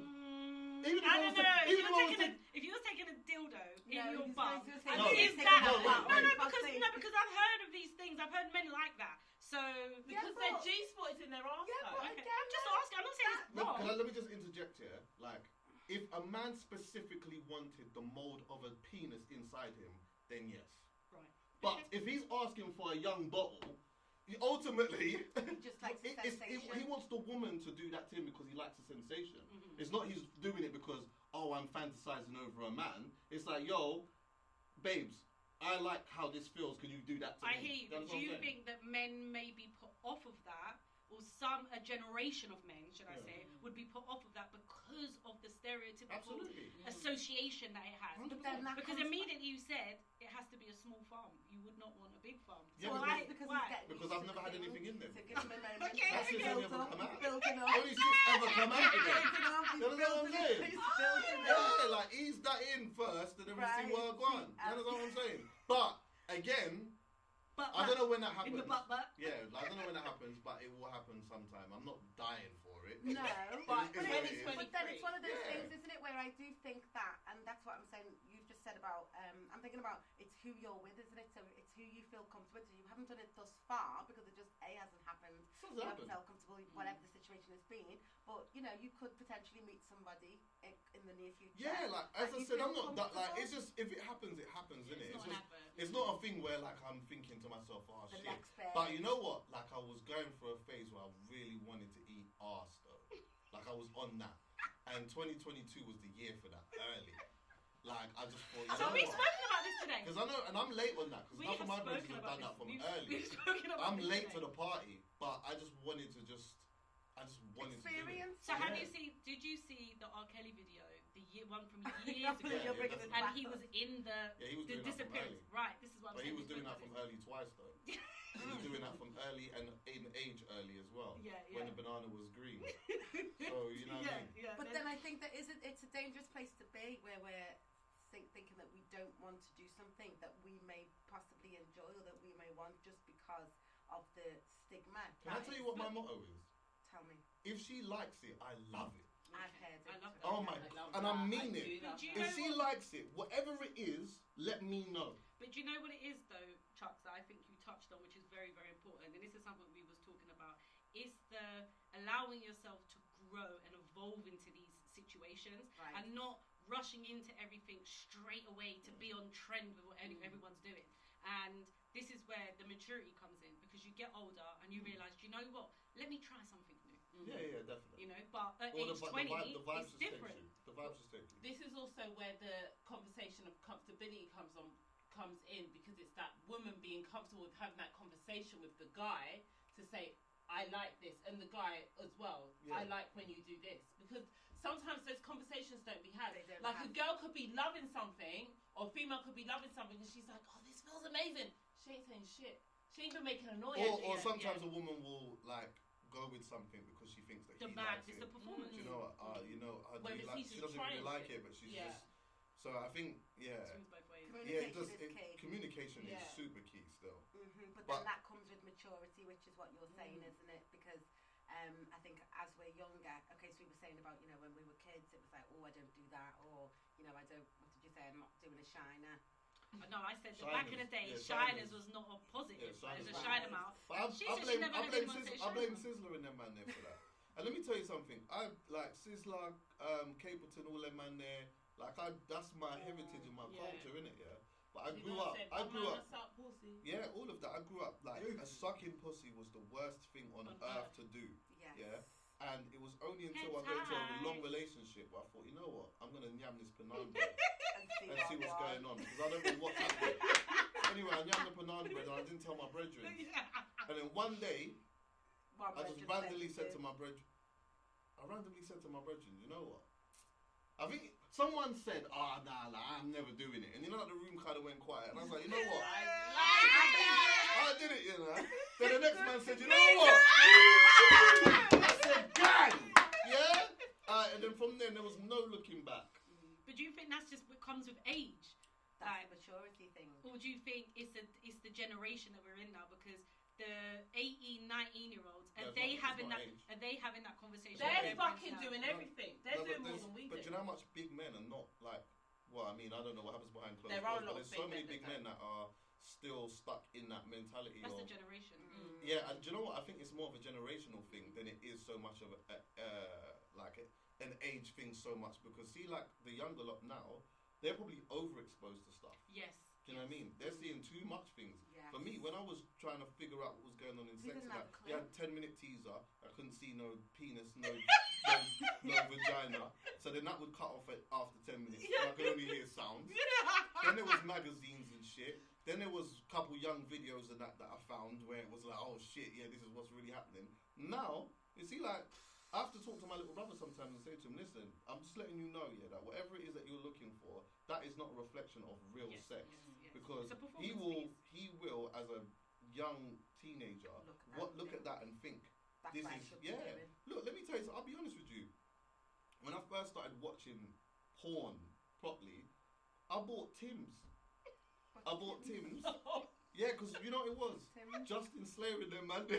I don't know. If you were taking a dildo in your bum, No, is no, that no, wait. because I've heard of these things. I've heard men like that. So Because their G-spot is in their arse. Yeah, though. but okay, again, I'm just asking. I'm not saying it's Look, wrong. let me just interject here. Like, if a man specifically wanted the mold of a penis inside him, then yes. Right. But if he's asking for a young bottle, ultimately, He just likes the sensation. he wants the woman to do that to him because he likes the sensation. Mhm. It's not he's doing it because, oh, I'm fantasizing over a man. It's like, yo, babes, I like how this feels. Can you do that to I me? hear you. That's But do what you I'm saying. think that men may be put off of that, or a generation of men, should I say, would be put off of that because of the stereotypical Absolutely. association that it has? 100%. But then that Because comes- immediately you said it has to be a small farm. You would not want a big farm. Yeah, So because- why? Because Why? he's getting Because used I've to never had the anything in them. So give him a moment. Okay, That's okay. just Build never up, come out. he's building up. Only shit's ever come out again. Building up, he's You know what I'm building saying? up, he's building up. Yeah, like ease that in first, and then we see Right. where I go on. You know what I'm saying? But again, I don't know when that happens. In the butt. Yeah, I don't know when that happens, but it will happen sometime. I'm not dying for it. No, But It is what it is. but then it's one of those Yeah. things, isn't it, where I do think that, and that's what I'm saying, you've just said about, I'm thinking about, it's who you're with, isn't it? So it's who you feel comfortable with. So you haven't done it thus far because it just, A, hasn't happened. Something's You haven't happened. felt comfortable, whatever the situation has been. But, you know, you could potentially meet somebody in the near future. Yeah, like as I that you said, I'm feel not that like. comfortable. It's just if it happens, it happens, isn't it? It's It's not an just. advert. It's not a thing where like I'm thinking to myself, oh The shit. next bit. But you know what? Like I was going through a phase where I really wanted to eat arse though. Like I was on that, and 2022 was the year for that early. Like I just thought. You So know we've what? spoken about this today. Because I know, and I'm late on that. Because We none have of my brothers spoken have about done that this. from We've early. spoken about I'm this late today. to the party, but I just wanted to I just wanted Experience. So have Yeah. you seen? Did you see the R. Kelly video, one from I years know, ago? you're bringing this And back he up. was in the Yeah, he was doing that from disappearance. early. Right. This is what I'm But saying. he was doing that spoke from about early twice though. He was doing that from early and in age early as well. Yeah, When yeah. the banana was green. this. So you know what I mean. Yeah. But then I think that it's a dangerous place to be where we're thinking that we don't want to do something that we may possibly enjoy or that we may want just because of the stigma. Can I tell you what my motto is? Tell me. If she likes it, I love it. I've heard I it. love that. Oh my I love and I that. mean do it. love But do you that. If she likes it, whatever it is, let me know. But do you know what it is though, Chuck, that I think you touched on, which is very, very important, and this is something we was talking about, is the allowing yourself to grow and evolve into these situations Right. and not rushing into everything straight away to be on trend with what everyone's doing. And this is where the maturity comes in, because you get older and you realise, you know what, let me try something new. Yeah, definitely. You know, but at Or age 20, the vibes it's just different. take you. The vibes just take you. This is also where the conversation of comfortability comes in, because it's that woman being comfortable with having that conversation with the guy to say, I like this, and the guy as well. Yeah. I like when you do this, because sometimes those conversations don't be had. They don't Like a happen. girl could be loving something, or a female could be loving something, and she's like, oh, this feels amazing. She ain't saying shit. She ain't even making a noise. Or sometimes a woman will like go with something because she thinks that he likes It's it. the performance. Do you know what? Whether do you like, she's she doesn't trying really like to. it, but she's Yeah. just. So I think, yeah, Swings both ways. yeah, it Communication does. is key. Communication is Yeah. super key still. But But- then that comes with maturity, which is what you're saying, isn't it? Because I think as we're younger, okay, so we were saying about, you know, when we were kids, it was like, oh, I don't do that, or, you know, I don't, what did you say, I'm not doing a shiner. No, I said that back in the day, Yeah, shiners shiners. was not a positive. Yeah, There's a shiners. shiner mouth. But She I said she blame, never I heard blame, anyone say I blame shiner. Sizzler and them man there for that. And let me tell you something. I like Sizzler, Capleton, all them man there. Like that's my heritage and my Yeah. culture, innit? Yeah. But I She grew gonna up. say, I grew "Mama, up. suck pussy." Yeah, all of that. I grew up like a sucking pussy was the worst thing on On earth earth. to do. Yes. Yeah. And it was only until I Head got into a high. long relationship where I thought, you know what, I'm gonna yam this banana bread And and see what's going on because I don't know what's happening. Anyway, I yammed the banana bread and I didn't tell my brethren. And then one day, I just randomly said to my brethren, you know what? I think someone said, nah, I'm never doing it. And you know, like, the room kind of went quiet. And I was like, you know what? I did it, you know. Then the next man said, you know what? I said, gang! Yeah? And then from then, there was no looking back. But do you think that's just what comes with age? That's a maturity thing. Or do you think it's the generation that we're in now? Because the 18, 19-year-olds, No, are it's they not- having it's not that? age. Are they having that conversation? They're with their friends fucking now? doing No. everything. They're No, doing but more than we But do. do you know how much big men are not like? Well, I mean, I don't know what happens behind closed There are a doors, lot but of there's so big many men big that men that are still stuck in that mentality That's of the generation. yeah. And do you know what? I think it's more of a generational thing than it is so much of an age thing so much because see, like the younger lot now, they're probably overexposed to stuff. Yes. Do you know what I mean? They're seeing too much things. Yes. For me, when I was trying to figure out what was going on in You sex, didn't have a you had clue. 10-minute teaser. I couldn't see no penis, no vagina. So then that would cut off after 10 minutes. And I could only hear sounds. Then there was magazines and shit. Then there was a couple young videos and that I found where it was like, oh shit, yeah, this is what's really happening. Now, you see, like, I have to talk to my little brother sometimes and say to him, listen, I'm just letting you know, yeah, that whatever it is that you're looking for, that is not a reflection of real Yes, sex. yes. Because It's a he performance will, as a young teenager, look at that and think, That's this what I is, should be yeah. doing. Look, let me tell you, I'll be honest with you. When I first started watching porn properly, I bought Tim's. I bought Tim's. Yeah, because you know what it was? Tim? Justin Slayer and them, man. Oh,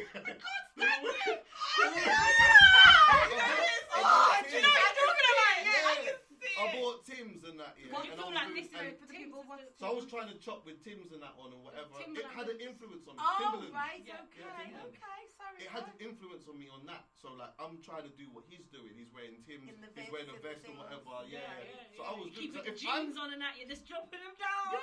do you know what you're talking about? Yeah. I bought Tim's and that, yeah. What, you and feel I was like doing- this and- is for the people watching? So I was trying to chop with Tim's and that on and whatever. It Timberland. had an influence on me. Oh, Timberland. right, Yeah. okay, Yeah, Timberland. okay, sorry. It had an influence on me on that. So like I'm trying to do what he's doing. He's wearing Tim's. In the He's wearing a vest vest and and things. whatever. Yeah. So I was Keep doing. the So if I'm jeans on and that, you're just dropping them down.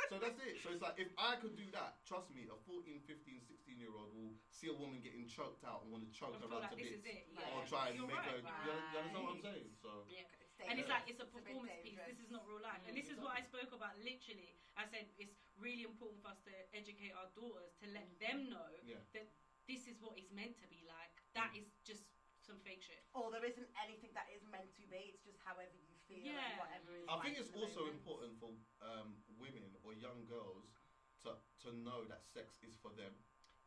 So that's it. So it's like, if I could do that, trust me, a 14, 15, 16-year-old will see a woman getting choked out and want to choke I her feel out like to this bits. is it. Or Yeah. try and You're make right. her. You understand what I'm saying? So. Yeah. It's And it's dangerous. like it's a It's a bit performance piece. dangerous. This is not real life. And this is what I spoke about literally. I said it's really important for us to educate our daughters to let them know Yeah. that this is what it's meant to be like. That is just some fake shit. Or there isn't anything that is meant to be. It's just however you feel Yeah. and whatever is. I think right it's in the also moment. important for women or young girls to know that sex is for them.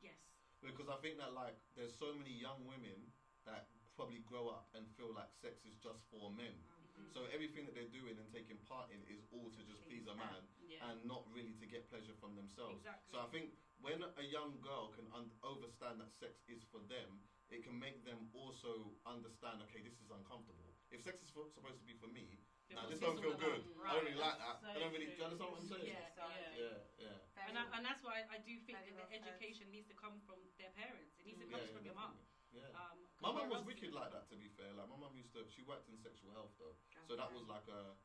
Yes. Because I think that like there's so many young women that probably grow up and feel like sex is just for men. Mhm. So everything that they're doing and taking part in is all to just please a man Yeah. and not really to get pleasure from themselves. Exactly. So I think when a young girl can understand that sex is for them, it can make them also understand, okay, this is uncomfortable. If sex is supposed to be for me, Then nah, what's this don't all feel about? good. I don't really Right. like that. So I don't really. Do you true. understand what I'm saying? Yeah. Yeah. Very And that's why I do think Very that the well said. education needs to come from their parents. It needs to Yeah, come from your mum. Yeah. 'Cause My mum where was else- wicked like that, to be fair. Like my mum she worked in sexual health though, so that was like a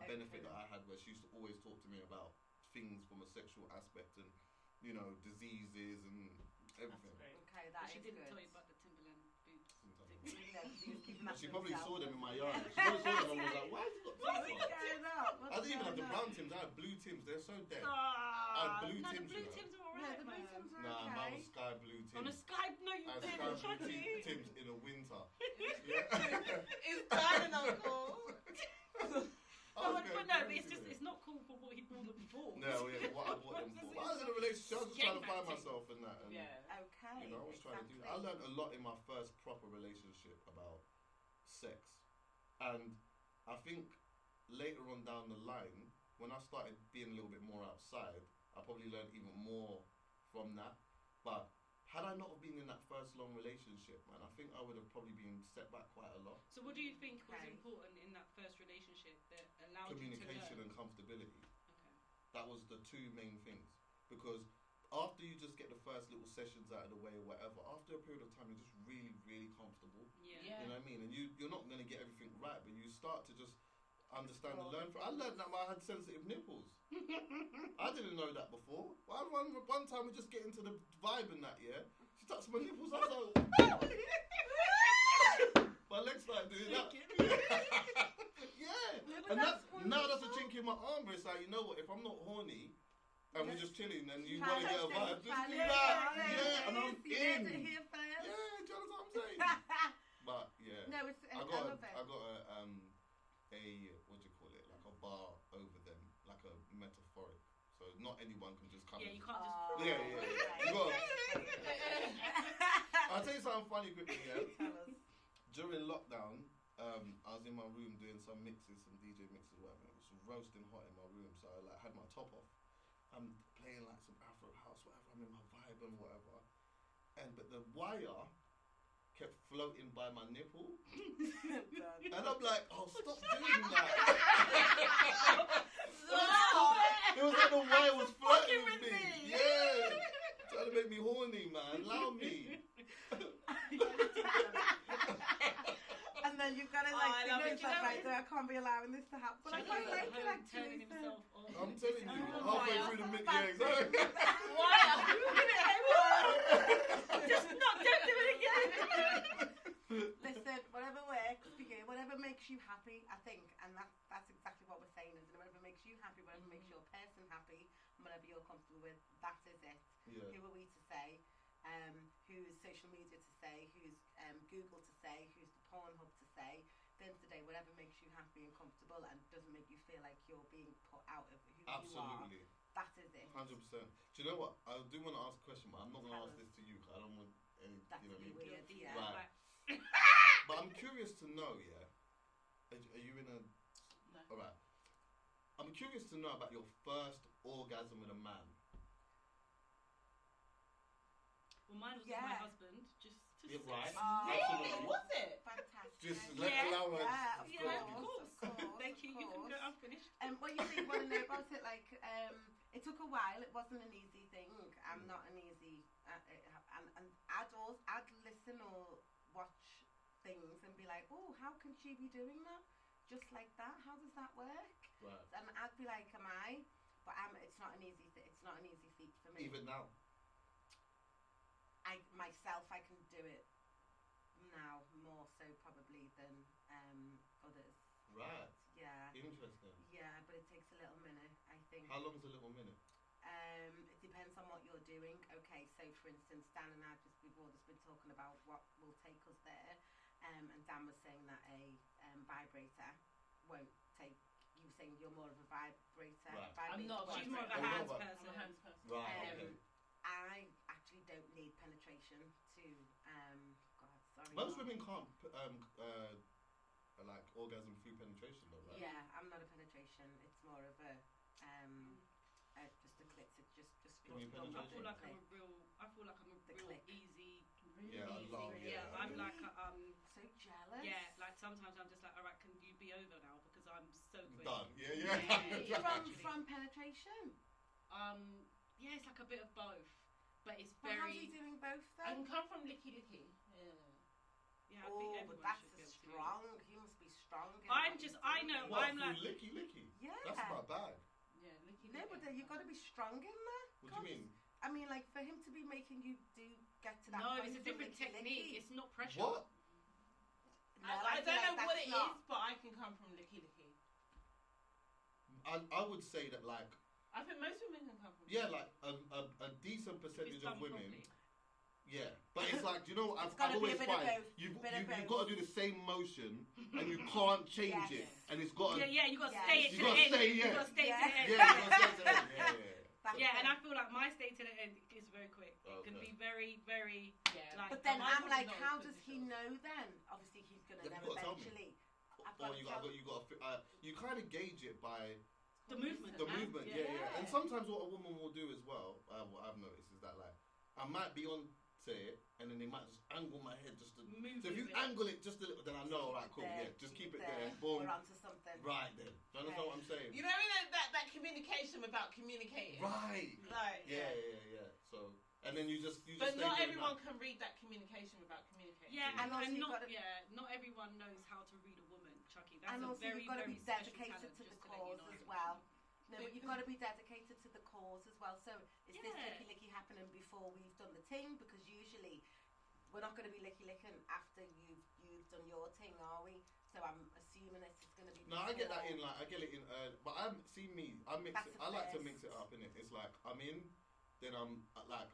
benefit that I had where she used to always talk to me about things from a sexual aspect and diseases and everything. That's great. Okay, But that she is didn't good. tell you about the Timberland boots. No, he was keeping that She to probably himself. saw them in my yard. She probably saw them and was like, "Why has he got What's Tims on?" going on? I didn't even have the brown Tims. I had blue Tims. They're so dead. blue No, the Tims, blue you know. Tims are Yeah, alright, the blue man. Tims are Nah, okay. mine was sky blue On a Tims. Skype, no, you I had didn't, sky blue Shaggy. Tims in the winter. It's kind of not cool. But it's not cool for what he bought them for. No, yeah, what I bought them for. But I was in a relationship. I was just trying to find myself in that. And, Yeah. Okay. You know, I was trying to do that. I learned a lot in my first proper relationship about sex. And I think later on down the line, when I started being a little bit more outside, I probably learned even more from that. But had I not have been in that first long relationship, man, I think I would have probably been set back quite a lot. So what do you think was Okay. important in that first relationship that allowed you to Communication learn? and comfortability. Okay. That was the two main things. Because after you just get the first little sessions out of the way or whatever, after a period of time, you're just really, really comfortable. Yeah. Yeah. You know what I mean? And you're not going to get everything right, but you start to just understand and learn. I learned that I had sensitive nipples. I didn't know that before. One time we just get into the vibe and that, yeah? She touched my nipples, I was like, my legs started doing that. Yeah. And now that's a chink in my arm, but it's like, you know what, if I'm not horny, and we're just chilling and you want to get a vibe, just do that. Yeah, and I'm in. Yeah, do you know what I'm saying? But yeah, No, it's, I I got love it. a what do you call it? Like a bar over them, like a metaphoric. So not anyone can just come. Yeah, in. you can't just. Yeah. You got. I'll tell you something funny quickly. Yeah. Tell us. During lockdown, I was in my room doing some mixes, some DJ mixes, whatever. It was roasting hot in my room, so I like had my top off. I'm playing like some Afro house, whatever. I'm in my vibe and whatever. But the wire kept floating by my nipple, and I'm like, oh, stop doing that. It was like the wire was flirting with me. Yeah, trying to make me horny, man. Allow me. And then you've got to I like love think it. like, right, I can't be allowing this to happen. But I quite like it actually. Turning himself on. I'm telling you, Oh, halfway wire. through the mix, yeah, exactly. Just not, don't do it again. Listen, whatever works for you, whatever makes you happy, I think, and that's exactly what we're saying, isn't it? Whatever makes you happy, whatever makes your person happy, and whatever you're comfortable with, that is it. Yeah. Who are we to say? Who's social media to say? Who's Google to say? Who's the Pornhub to say? At the end of the day, whatever makes you happy and comfortable and doesn't make you feel like you're being put out of who Absolutely. you are, that is it. 100%. Do you know what? I do want to ask a question, but I'm not going to Tell ask us. this to you because I don't want any. That's You know what I mean? weird, yeah. Right. But I'm curious to know, yeah. Are you in a? No. All right. I'm curious to know about your first orgasm with a man. mine was with Yeah. my husband. Just to Yeah, say. right. Really? Absolutely. Was it? Fantastic. Just Yeah. let allow her. Yeah, of Yeah, course. of course. Thank you. You can go. I'm finished. What you think? Want to know about it? Like, it took a while. It wasn't an easy thing. I'm not an easy. And I'd listen or watch things and be like, oh, how can she be doing that? Just like that? How does that work? Right. And I'd be like, am I? But it's not an easy thing. It's not an easy feat for me. Even now. I can do it now more so probably than others. Right. Yeah. Interesting. Yeah, but it takes a little minute, I think. How long's a little minute? It depends on what you're doing. Okay, so for instance, Dan and I we've all just been talking about what will take us there. And Dan was saying that a vibrator won't take. You were saying you're more of a vibrator. Right. I'm not. She's more of a Oh, hands no, but- person. I'm a hands person. Right. Okay. I actually don't need penetration to. God, sorry. Most Mom. women can't like orgasm through penetration, though, right? Yeah, I'm not a penetration. It's more of a just a clit. It's just Give me done I with feel the like I'm clit. a real. I feel like I'm a The real click. easy. Really Yeah, I easy. love- Yeah, I'm like So jealous. yeah. Like sometimes I'm just like, alright, can you be over now because I'm so quick. Done. Yeah, Yeah. yeah. From penetration. Yeah, it's like a bit of both, but it's But how's he very. doing both I though? can come from licky licky. Yeah. Yeah, I think Oh, everyone but that's should a be able to. strong. He must be strong. in I'm what just- he's I doing. know, What, I'm through like- licky licky? Yeah. That's my bag. Yeah, licky No, licky. but you've got to be strong in there. What do you mean? I mean, like for him to be making you do get to that No, point it's a of different licky technique. licky. It's not pressure. What? No, I feel don't like know what that's it not- is, but I can come from licky licky. I would say that like I think most women can come from. yeah, like a decent If percentage it's of done women. properly. Yeah, but it's like, do you know what It's I've gotta be a always bit of find both, you've bit of you've both. got to do the same motion and you can't change Yes. it, and it's got to Yeah, you got to Yeah. stay it You to the gotta end. stay, yeah. You got to stay Yeah. to the end. yeah, you gotta stay to the end. That's Yeah, and I it. feel like my stay to the end is very quick. It can Okay. be very, very. Yeah. Like- But then Mine I'm would like, not how put does the he shot. know then? Obviously, he's gonna Yeah, know you've gotta tell me. eventually. I've Or got you to got tell. you kind of gauge it by The movement. the man. movement. Yeah. Yeah. And Yeah. sometimes what a woman will do as well, what I've noticed is that like I might be on to it, and then they might just angle my head just to. Move So if you with it. angle it just a little, then I know, right, cool, There, yeah, just keep it there, boom, We're onto something. right then. Do you understand what I'm saying? You know that communication without communicating. Right. Like Yeah. So, and then you just But stay not doing everyone that. can read that communication without communicating. Yeah, And also and you've not gotta- not everyone knows how to read a woman, Chucky. That's And a also very, you've got to very be special dedicated talent, to the just to let you cause know. as well. No, but you've got to be dedicated to the cause as well. So is this Yeah. licky licky happening before we've done the ting? Because usually we're not going to be licky licking after you've done your ting, are we? So I'm assuming this is going to be. No, I get that before. in like I get it in, but I see me. I mix That's it. the I like to first. mix it up in it. It's like I'm in, then I'm like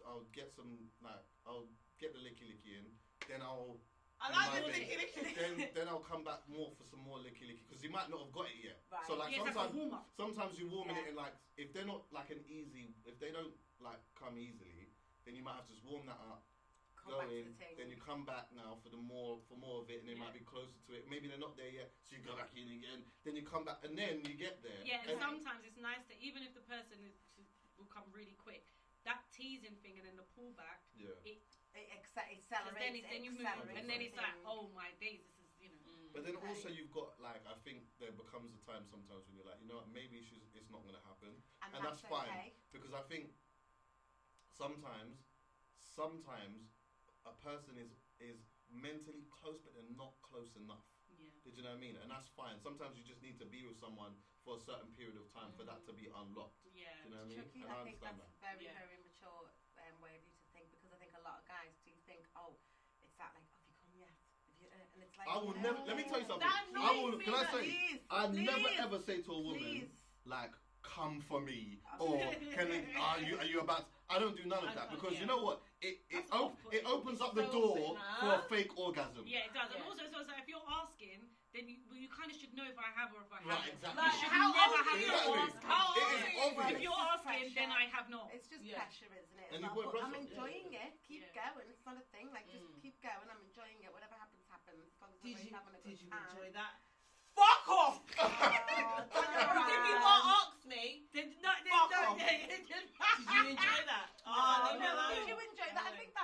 I'll get some like I'll get the licky licky in, then I'll. I do like my the bit. licky licky. then I'll come back more for some more licky licky because you might not have got it yet. Right. So like Yeah, it's like a warm up. sometimes you're warming Yeah. it in like if they're not like an easy if they don't like come easily, then you might have to just warm that up. Come Go back to in, the ting. then you come back now for more of it, and they Yeah. might be closer to it. Maybe they're not there yet, so you go back in again. Then you come back, and then you get there. Yeah, and Okay. sometimes it's nice that even if the person will come really quick, that teasing thing and then the pullback, yeah. It because accelerates. then you move, accelerates and then it's like, everything. oh my days, this is But then Okay. also you've got like I think there becomes a time sometimes when you're like, you know what, maybe it's not gonna happen, and that's fine okay. because I think sometimes a person is mentally close, but they're not close enough. yeah. Did you know what I mean? And that's fine. Sometimes you just need to be with someone for a certain period of time for that to be unlocked. Yeah. Do you know what I mean? Tricky. And I I think understand that's that. a very, Yeah. very mature way of you to think because I think a lot of guys do think, oh, it's that like, have you come yet? Have you, and it's like, I will no. never. Let me tell you something. That I will. annoys Can I me, say? Please, I never please, ever say to a woman please. like, "Come for me," or "Can I, are you about?" I don't do none of that because you know what? It That's off-putting. it opens up the So door off-putting, for a huh? fake orgasm. Yeah, it does. And Yeah. also, so if you're asking, then you kind of should know if I have or if I Right, haven't. exactly. You Like, should how never old have are to you? ask. How old It are is you? obvious. If you're It's just asking, then pressure. I have not. It's just Yeah. pressure, isn't it? And It's you not, put but I'm pressure. enjoying it. Keep Yeah. going. It's not a thing. Like, just keep going. I'm enjoying it. Whatever happens, happens. As long as Did everybody's you having a good time. enjoy that? Fuck off! Oh, Because if you alright. want to ask me, Then, Fuck off. did you enjoy that? Oh, No, leave me alone. did you enjoy that? I think that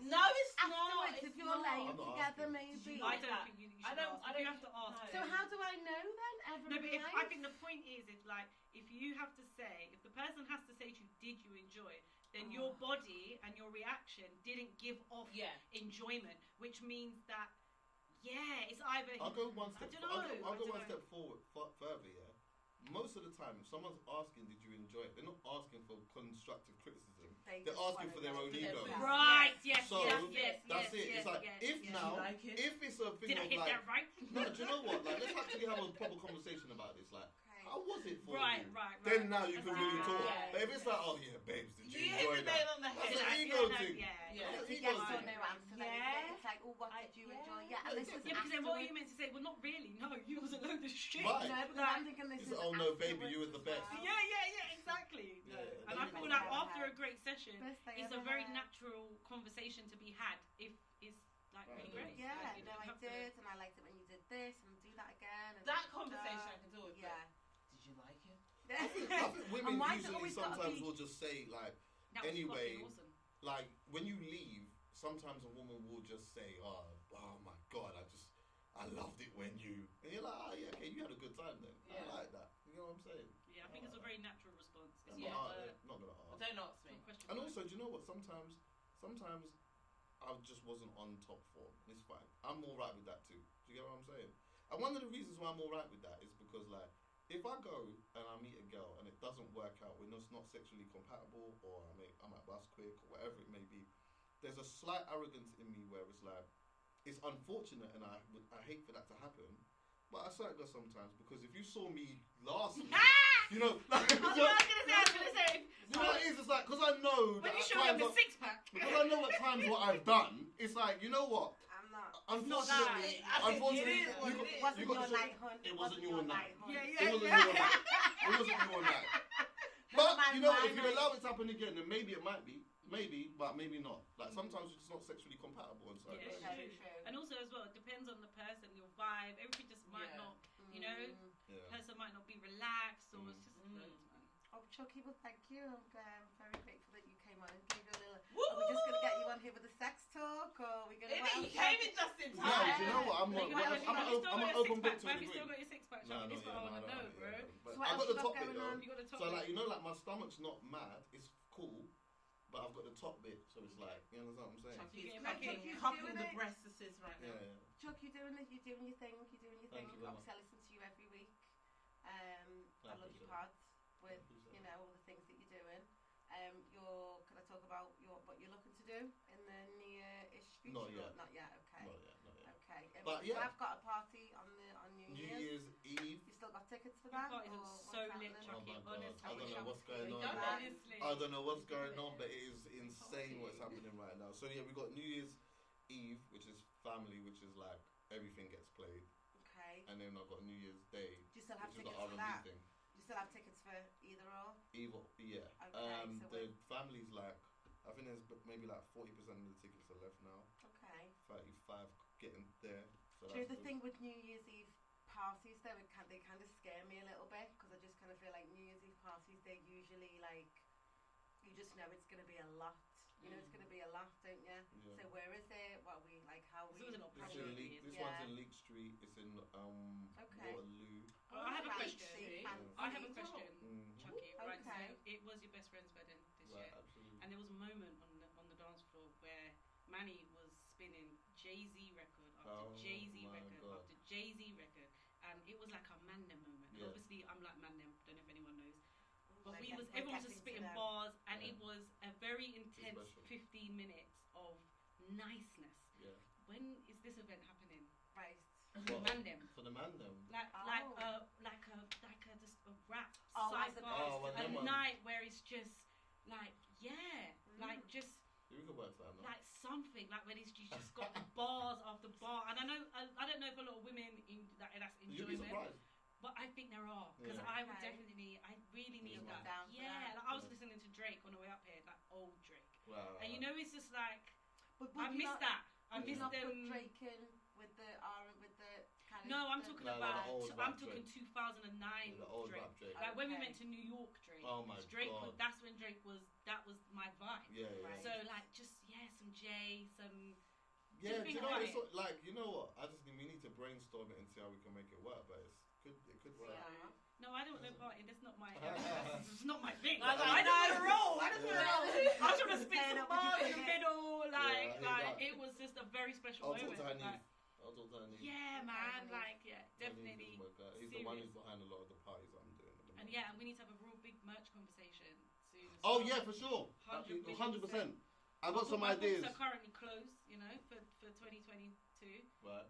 No, it's not. Afterwards, if It's you're not. laying I'm not together, asking. maybe. I don't think you should I don't- ask. I You don't- have to ask. no. So how do I know then? Ever No, but in I life? think the point is, if you have to say, if the person has to say to you, did you enjoy it? Then your body and your reaction didn't give off Yeah. enjoyment, which means that, it's either. I'll go one step. I don't know. I'll go I one don't step forward, further. Yeah. Most of the time, if someone's asking, "Did you enjoy it?" they're not asking for constructive criticism. They're just asking wanna for their know. own For their ego. food. Right. Yes. So yes. that's it. Yes, It's like yes, if yes. now, You like it? if it's a thing Did I of hit like, that right? no, do you know what? Like, let's actually have a proper conversation about this. Like, Okay. how was it for Right. you? Right. Then now you can really Ah. talk. Yeah. But if it's like, oh yeah, babes, did you You hit enjoy the that? nail on the That's head. an ego thing. Yeah. Yeah. That's It's an a ego yes or thing. no answer. Then, isn't Yeah. it? It's like, what did you enjoy? Yeah, and this is Yeah, because then what are you afterwards. meant to say? Well, not really. No, you was a load of shit. Right. No, because Like- I'm thinking this It's, is oh no, baby, you were afterwards the as best. well. Yeah, exactly. Yeah, And I then feel you like go. after a great session, Best thing it's a ever very had. natural conversation to be had if it's like really great. Yeah, Like, you no, don't I have to- did, and I liked it when you did this, and do that again. And That conversation I can do with. Yeah. Did you like it? I think women And why is it usually always gotta sometimes be- will just say like, That was Anyway, fucking awesome. like when you leave, sometimes a woman will just say, oh my god, I loved it when you, and you're like, oh yeah, okay, you had a good time then. Yeah. I like that. You know what I'm saying? Yeah, I think it's a very natural response. It's Yeah. not Not gonna Well, ask. don't ask me. a question. And also, do you know what? Sometimes I just wasn't on top form. It's fine. I'm all right with that too. Do you get what I'm saying? And one of the reasons why I'm all right with that is because, like, if I go and I meet a girl and it doesn't work out, we're just not sexually compatible, or I might bust quick, or whatever it may be, there's a slight arrogance in me where it's like, it's unfortunate and I hate for that to happen, but I say it sometimes because if you saw me last week, you know, like, I was gonna say. you know what it is? It's like, because I know When that you at show them times the six pack. because I know at times what I've done, it's like, you know what? I'm not. Unfortunately, I think unfortunately, it is what you it got, is. It you wasn't got your to- night, hun. it wasn't your night. hun. Yeah, It wasn't your night. It wasn't your night. But you know, if you allow it to happen again, then maybe it might be, but maybe not. Like sometimes it's just not sexually compatible and so. Yeah, True, true. true. And also as well, it depends on the person, your vibe. Everything just might Yeah. not, you know, Yeah. person might not be relaxed or it's just Mm. loads, man. Oh, Chucky, well, thank you. I'm very grateful that you came on and gave you a little. Are we just going to get you on here with a sex talk, or are we going to? You came in just in No, time. do you know what? I'm an open book to a Have you still degree. got your six pack? No, This is what I want to know, bro. But So what I've else got the you got top bit going though. on? You got the top. So like, you know, like my stomach's not mad. It's cool, but I've got the top bit, so it's like, you understand what I'm saying? Chucky's You're cucking doing the it. breastises right now. Yeah. Chuck, you're doing it. You're doing your thing. You're doing your thing. Thank you very Obviously, I listen to you every week. I love your appreciate pods with appreciate you know all the things that you're doing. Can I talk about what you're looking to do in the near-ish future? Not yet. Not yet. Okay. Not yet, not yet. Okay. But yeah. I've got a party on New New Year's. Year's Eve. You still got tickets for Your that? parties or are what's so lit, happening? Chucky. Oh my God. Honestly. I don't know what's going on. Don't man. Honestly. I don't know what's going on, but it is insane what's happening right now. So yeah, we got New Year's Eve, which is family, which is like everything gets played, Okay. and then I've got New Year's Day, Do you still have which is the tickets for R&B that? thing. Do you still have tickets for either or? Eve, yeah. Okay, so The family's like, I think there's maybe like 40% of the tickets are left now. Okay. 35 getting there. So True. that's The good. thing with New Year's Eve parties, though, they kind of scare me a little bit because I just kind of feel like New Year's Eve parties, they're usually like, you just know it's going to be a lot. You know, it's going to be a lot, don't you? Yeah. So where is it? What are we like? How It's we? always a lot of This, pressure. in Leek, this Yeah. one's in Leek Street. It's in Okay. Waterloo. Oh, I have a fancy, question. fancy. I have a question, Mm. Chucky. Right, so Okay. it was your best friend's wedding this Right, year, absolutely. and there was a moment on the dance floor where Manny was spinning Jay-Z record after Oh Jay-Z my record God. after Jay-Z record, and it was like a Mandem moment. And Yeah. obviously, I'm like Mandem. Don't know if anyone knows. But Like, everyone was just spitting bars, and Yeah. it was a very intense special. 15 minutes of niceness. Yeah. When is this event happening? Right. What? Mandem. For the man then. Like just a rap Oh, as cypher, opposed Oh, well, a them ones. night where it's just like like just You can work that now. like something like when he's just got bars after bar. And I know I don't know if a lot of women that's You'd be enjoyment, surprised. but I think there are because Yeah. I would Okay. I really need He's that. down for Yeah, that. like I was Yeah. listening to Drake on the way up here, like old Drake, Wow. and you know it's just like But I would you missed not, that. I would you missed not put them. Drake in with the kind of. No, I'm the- talking No, no, the about. old I'm rap talking Drake. 2009 the old Drake. rap Drake. Like when we Okay. went to New York, Drake. Oh my Drake God. that's when Drake was. That was my vibe. Yeah, yeah. Right. So like just some some J, some. Yeah, Just do you being know what? quiet. It's not, like, you know what? We need to brainstorm it and see how we can make it work. But it could work. Yeah. No, I don't know party. That's not my area. It's not my thing. I I just want to roll. I just want to Yeah. roll. I just want to spit Turn some up with bars your in the head. middle. Like, Yeah, I hear that. it was just a very special I'll talk moment. to Hanif. Like, I'll talk to Hanif. yeah, man. Hanif. Like, yeah, definitely. He's the one who's serious. behind a lot of the parties I'm doing. At the And moment. yeah, and we need to have a real big merch conversation soon. as Oh well. yeah, for sure. 100%. I've got some My ideas. books are currently closed, you know, for 2022. Right.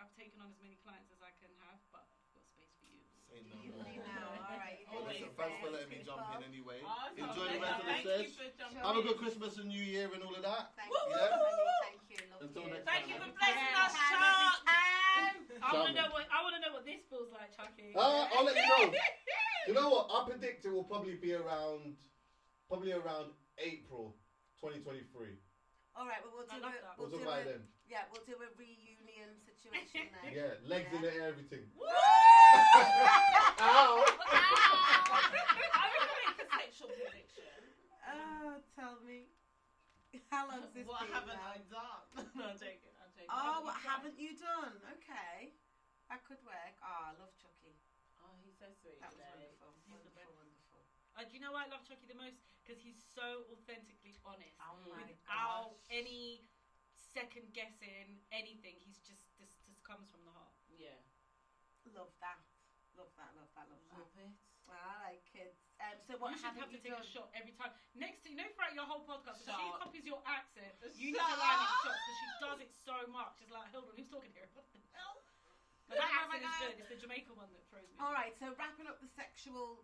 I've taken on as many clients as I can have, but I've got space for you. Say no You more. see now, alright. Well, listen, thanks for letting me jump in anyway. Oh, Enjoy the okay. rest of the Thank sesh. you for jumping Sure. Have a in. good Christmas and New Year and all of that. Thank Woo, you. woo, Honey, thank you. Love Until you. next Thank time. you for Every blessing Every us, time, Chuck. every time. I want to know what this feels like, Chucky. I'll let you know. You know what? I predict it will probably be around April 2023. Alright, well, we'll I do love it. that. We'll talk about it then. Yeah, we'll do a reunion situation then. Yeah, legs in the air, everything. Woo! Ow! I'm going to make a sexual prediction. Oh, tell me. How long's this What been haven't now? I done? No, I'm joking. Oh, what haven't you done? Okay. That could work. Oh, I love Chucky. Oh, he's so sweet That was today. wonderful. He's the Wonderful, best. wonderful. Do you know why I love Chucky the most? Because he's so authentically honest. Oh my Without gosh. any second guessing anything, he's just comes from the heart. Yeah. Love that. Love that, love that, love that. Love it. I like kids. So what You should haven't have to you take done? a shot every time. Next to, throughout your whole podcast, if she Shot. copies your accent, you need Shut to line up up. shots because she does it so much. It's like, hold on, who's talking here? What the hell? But that accent is good. It's the Jamaican one that throws me. All right, so wrapping up the sexual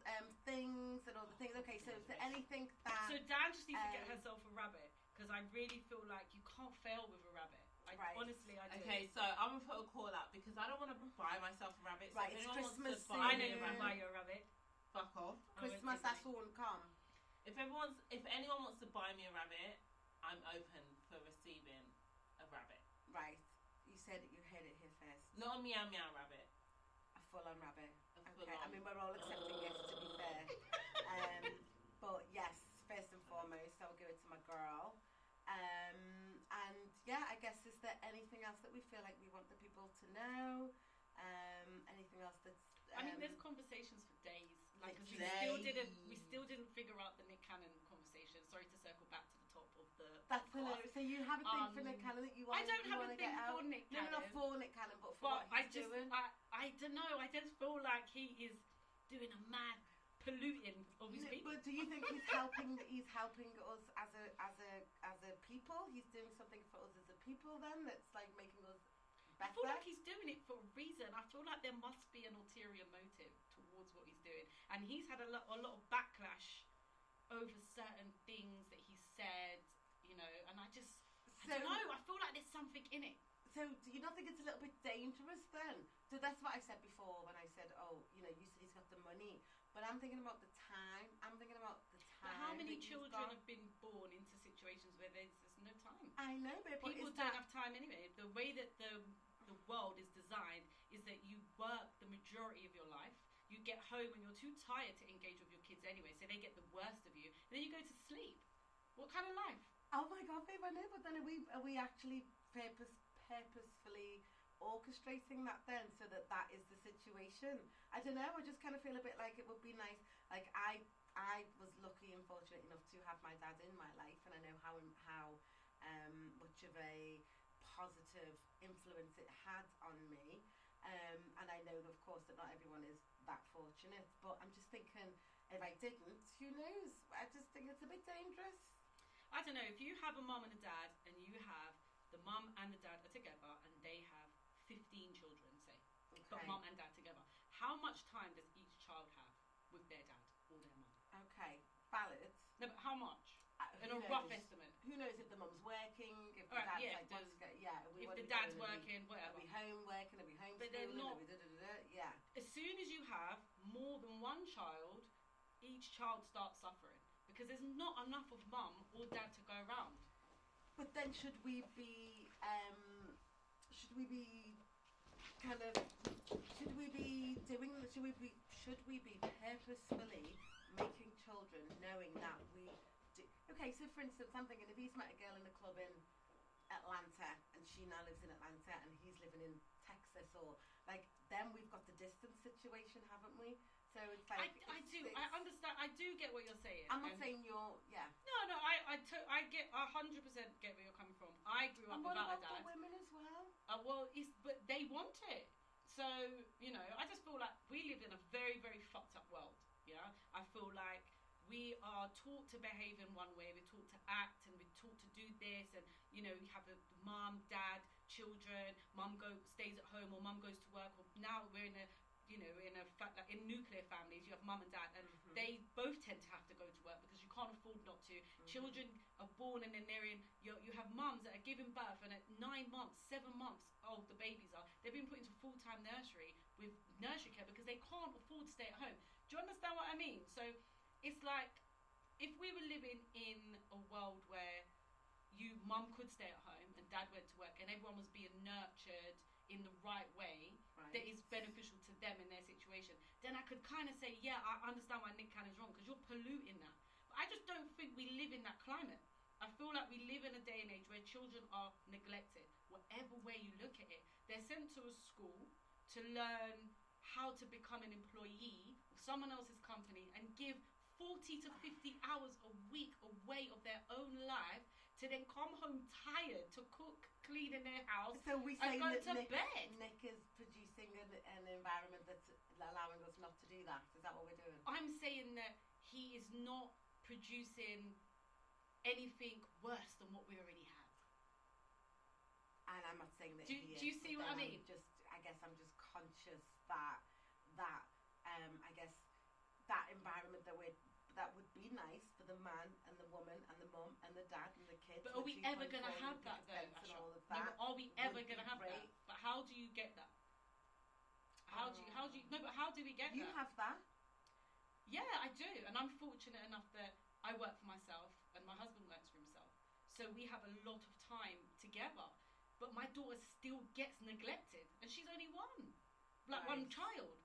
things and all the things. Okay, so is there anything that... So Dan just needs to get Um, herself a rabbit because I really feel like you can't fail with a rabbit. Right. Honestly, I do. Okay, so I'm going to put a call out because I don't want to buy myself a rabbit. So Right, if it's anyone Christmas wants to I buy know me you a can rabbit, buy your rabbit. fuck off. Christmas, that's all come. If anyone wants to buy me a rabbit, I'm open for receiving a rabbit. Right. You said it, you heard it here first. Not a meow meow rabbit. A full-on rabbit. A Okay, full-on. I mean, we're all accepting gifts, to be fair. But yes, first and foremost, I'll give it to my girl. And yeah, I guess, is there anything else that we feel like we want the people to know? Anything else that's... I mean, there's conversations for days. Like, 'cause we Days. still didn't figure out the Nick Cannon conversation. Sorry to circle back to the top of the. That's podcast. hilarious. So you have a thing for Nick Cannon that you want I don't you have want a to thing get out? for Nick No, Cannon. not for Nick Cannon, but for But what he's doing. I don't know. I just feel like he is doing a mad polluting of his No, people. but do you think he's helping? He's helping us as a people. He's doing something for us as a people. Then that's like making us I better. feel like he's doing it for a reason. I feel like there must be an ulterior motive towards what he's doing, and he's had a lot of backlash over certain things that he said. And I don't know. I feel like there's something in it. So do you not think it's a little bit dangerous then? So that's what I said before when I said, oh, you said he's got the money, but I'm thinking about the time. I'm thinking about the time. But how many that he's children got. have been born into situations where there's no time? I know, but People is don't that have time anyway. The way that the world is designed is that you work the majority of your life. You get home and you're too tired to engage with your kids anyway, so they get the worst of you. And then you go to sleep. What kind of life? Oh my God, babe, I know, but then are we actually purposefully orchestrating that then so that is the situation? I don't know, I just kind of feel a bit like it would be nice. Like I was lucky and fortunate enough to have my dad in my life, and I know how much of a positive influence it had on me. And I know, of course, that not everyone is that fortunate, but I'm just thinking, if I didn't, who knows? I just think it's a bit dangerous. I don't know. If you have a mum and a dad, and you have the mum and the dad are together, and they have 15 children, say, but Okay. mum and dad together, how much time does each child have with their dad or their mum? Okay, valid. No, but how much? In Who a rough knows? estimate. Who knows if the mum's working, if the Alright, dad's yeah, like, wants to go, If what the are we dad's doing? working, Are whatever. we home working? Are we homeschooling? But they're not- Are we da-da-da-da? Yeah. As soon as you have more than one child, each child starts suffering because there's not enough of mum or dad to go around. But then should we be purposefully making children knowing that Okay, so for instance, I'm thinking if he's met a girl in a club in Atlanta and she now lives in Atlanta and he's living in Texas, or like, then we've got the distance situation, haven't we? So it's like I understand. I do get what you're saying. I'm not saying you're, yeah. No, I get 100% get where you're coming from. I grew up And what without a about dad. for women as well? Well, but they want it. So, you know, I just feel like we live in a very, very fucked up world. Yeah, I feel like we are taught to behave in one way, we're taught to act, and we're taught to do this, and you know, we have a mum, dad, children, mum stays at home or mum goes to work, or now we're in a, you know, like in nuclear families, you have mum and dad, and they both tend to have to go to work because you can't afford not to. Children are born and then they're in, you have mums that are giving birth, and at 9 months, 7 months old the babies are, they've been put into full-time nursery with nursery care because they can't afford to stay at home. Do you understand what I mean? So it's like, if we were living in a world where mum could stay at home and dad went to work and everyone was being nurtured in the right way, that is beneficial to them in their situation, then I could kind of say, yeah, I understand why Nick Cannon's wrong, because you're polluting that. But I just don't think we live in that climate. I feel like we live in a day and age where children are neglected. Whatever way you look at it, they're sent to a school to learn how to become an employee of someone else's company and give 40 to 50 hours a week away of their own life to then come home tired to cook, clean in their house, so we and say go that to bed. Nick is producing an environment that's allowing us not to do that. Is that what we're doing? I'm saying that he is not producing anything worse than what we already have. And I'm not saying that Do he is. you see what I mean? I guess I'm just conscious that I guess that environment that would be nice for the man and the woman and the mum and the dad and the kids. But are we ever going to have that though? And all of No, that? but are we ever going to have that? great. But how do you get that? How do you, no, but how do we get You that? have that. Yeah, I do. And I'm fortunate enough that I work for myself and my husband works for himself. So we have a lot of time together. But my daughter still gets neglected. And she's only one. Like one child.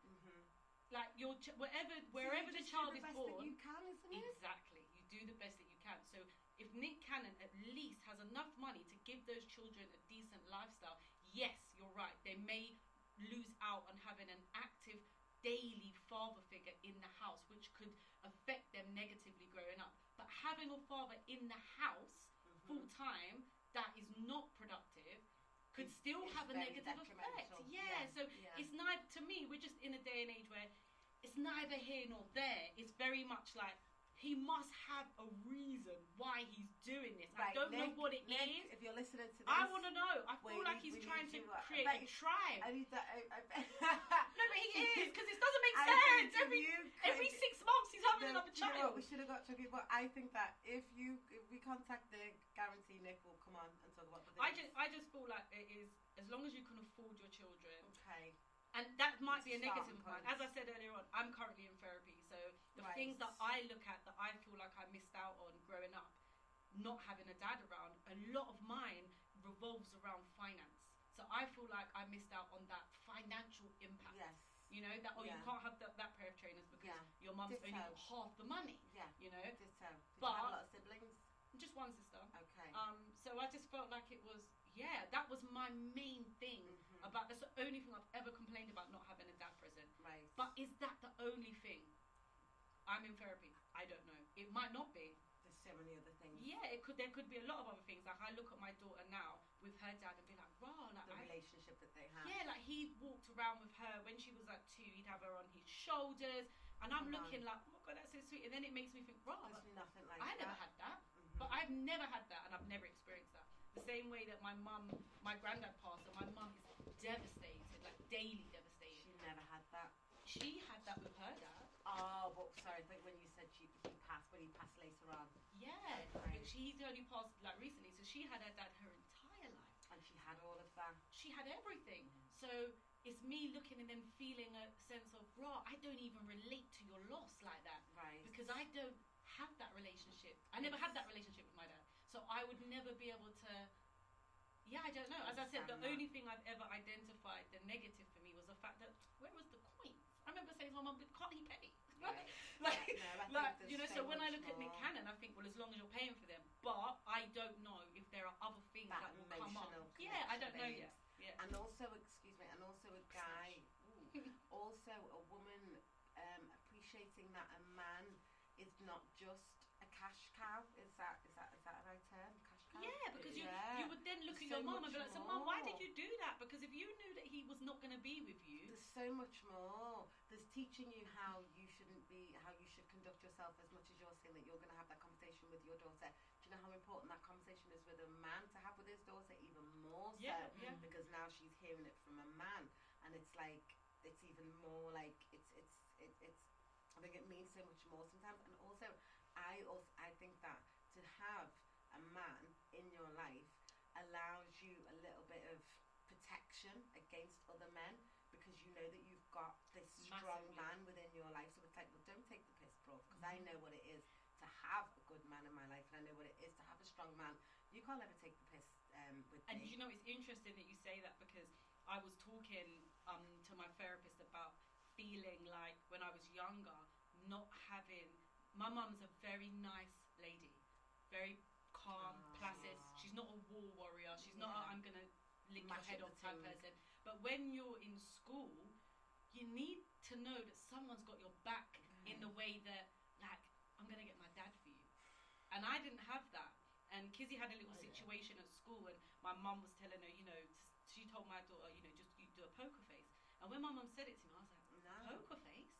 Like wherever the child is born. You can, isn't it? Exactly. You do the best that you can. So if Nick Cannon at least has enough money to give those children a decent lifestyle, yes, you're right. They may lose out on having an active daily father figure in the house, which could affect them negatively growing up. But having a father in the house full time that is not productive could still have a negative effect. Yeah, so it's neither, to me, we're just in a day and age where it's neither here nor there. It's very much like, he must have a reason why he's doing this. I don't know what it is. If you're listening to this, I want to know. I feel like he's trying to create a tribe. I need that. No, but he is, because it doesn't make sense. Every 6 months he's having another child. You know what, we should have got Chucky, but I think that if we contact Nick, guarantee Nick will come on and talk about the things. I just feel like it is, as long as you can afford your children. Okay. And that might be a negative of point. mine. As I said earlier on, I'm currently in therapy, so the things that I look at that I feel like I missed out on growing up, not having a dad around, a lot of mine revolves around finance. So I feel like I missed out on that financial impact. Yes. You know, that you can't have that pair of trainers because your mum's only got half the money. Yeah. You know? Ditto. Did you have a lot of siblings? Just one sister. Okay. So I just felt like it was, that was my main thing about, that's the only thing I've ever complained about, not having a dad present. Right. But is that the only thing? I'm in therapy. I don't know. It might not be. There's so many other things. Yeah, there could be a lot of other things. Like I look at my daughter now with her dad and be like, wow, like the relationship that they have. Yeah, like he walked around with her when she was like 2. He'd have her on his shoulders, and I'm looking like, oh my god, that's so sweet. And then it makes me think, wow, there's nothing like I never had that. But I've never had that, and I've never experienced that. The same way that my granddad passed, and my mum is devastated, like daily devastated. She never had that. She had that with her dad. Oh, but sorry, I think when you said he passed later on. Yeah, but she's only passed like recently, so she had her dad her entire life. And she had all of that. She had everything. So it's me looking and then feeling a sense of, I don't even relate to your loss like that. Right. Because I don't have that relationship. I never had that relationship with my dad. So I would never be able to, I don't know. As I said, the only thing I've ever identified the negative for me was the fact that, where was the coins? I remember saying to my mum, can't he pay? Right. like, Yeah, no, I like think you know. there's So when I much look at Nick more. Cannon, I think, well, as long as you're paying for them, but I don't know if there are other things That that will come up. emotional Yeah, I don't know connection, yet. Yeah. And also, excuse me, and also a guy, also a woman appreciating that a man is not just a cash cow. Is that a right term? Cash cow? Yeah, because Yeah. you would then look at So your mum and much be like, so mum, why did more. you do that? Because if you knew that he was not going to be with you, There's so much more. There's teaching you how you shouldn't be, how you should conduct yourself, as much as you're saying that you're going to have that conversation with your daughter. Do you know how important that conversation is with a man to have with his daughter? Even more so. Yeah, yeah. Because now she's hearing it from a man, and it's like, it's even more like, it's I think it means so much more sometimes. And also, I think that to have a man in your life allows you a little bit of protection against other men, because you know that you've got this strong Massively. man within your life. So it's like, well, don't take the piss, bro, because I know what it is to have a good man in my life, and I know what it is to have a strong man. You can't ever take the piss with and me. you know, it's interesting that you say that, because I was talking to my therapist about feeling like when I was younger, not having. My mum's a very nice lady, very calm, placid. She's not a war warrior. She's not a, Yeah. I'm gonna lick your Mash head up off the type tongue. person. But when you're in school, you need to know that someone's got your back in the way that, like, I'm gonna get my dad for you. And I didn't have that. And Kizzy had a little situation at school, and my mum was telling her, you know, she told my daughter, you know, just you do a poker face. And when my mum said it to me, I was like, No. poker face?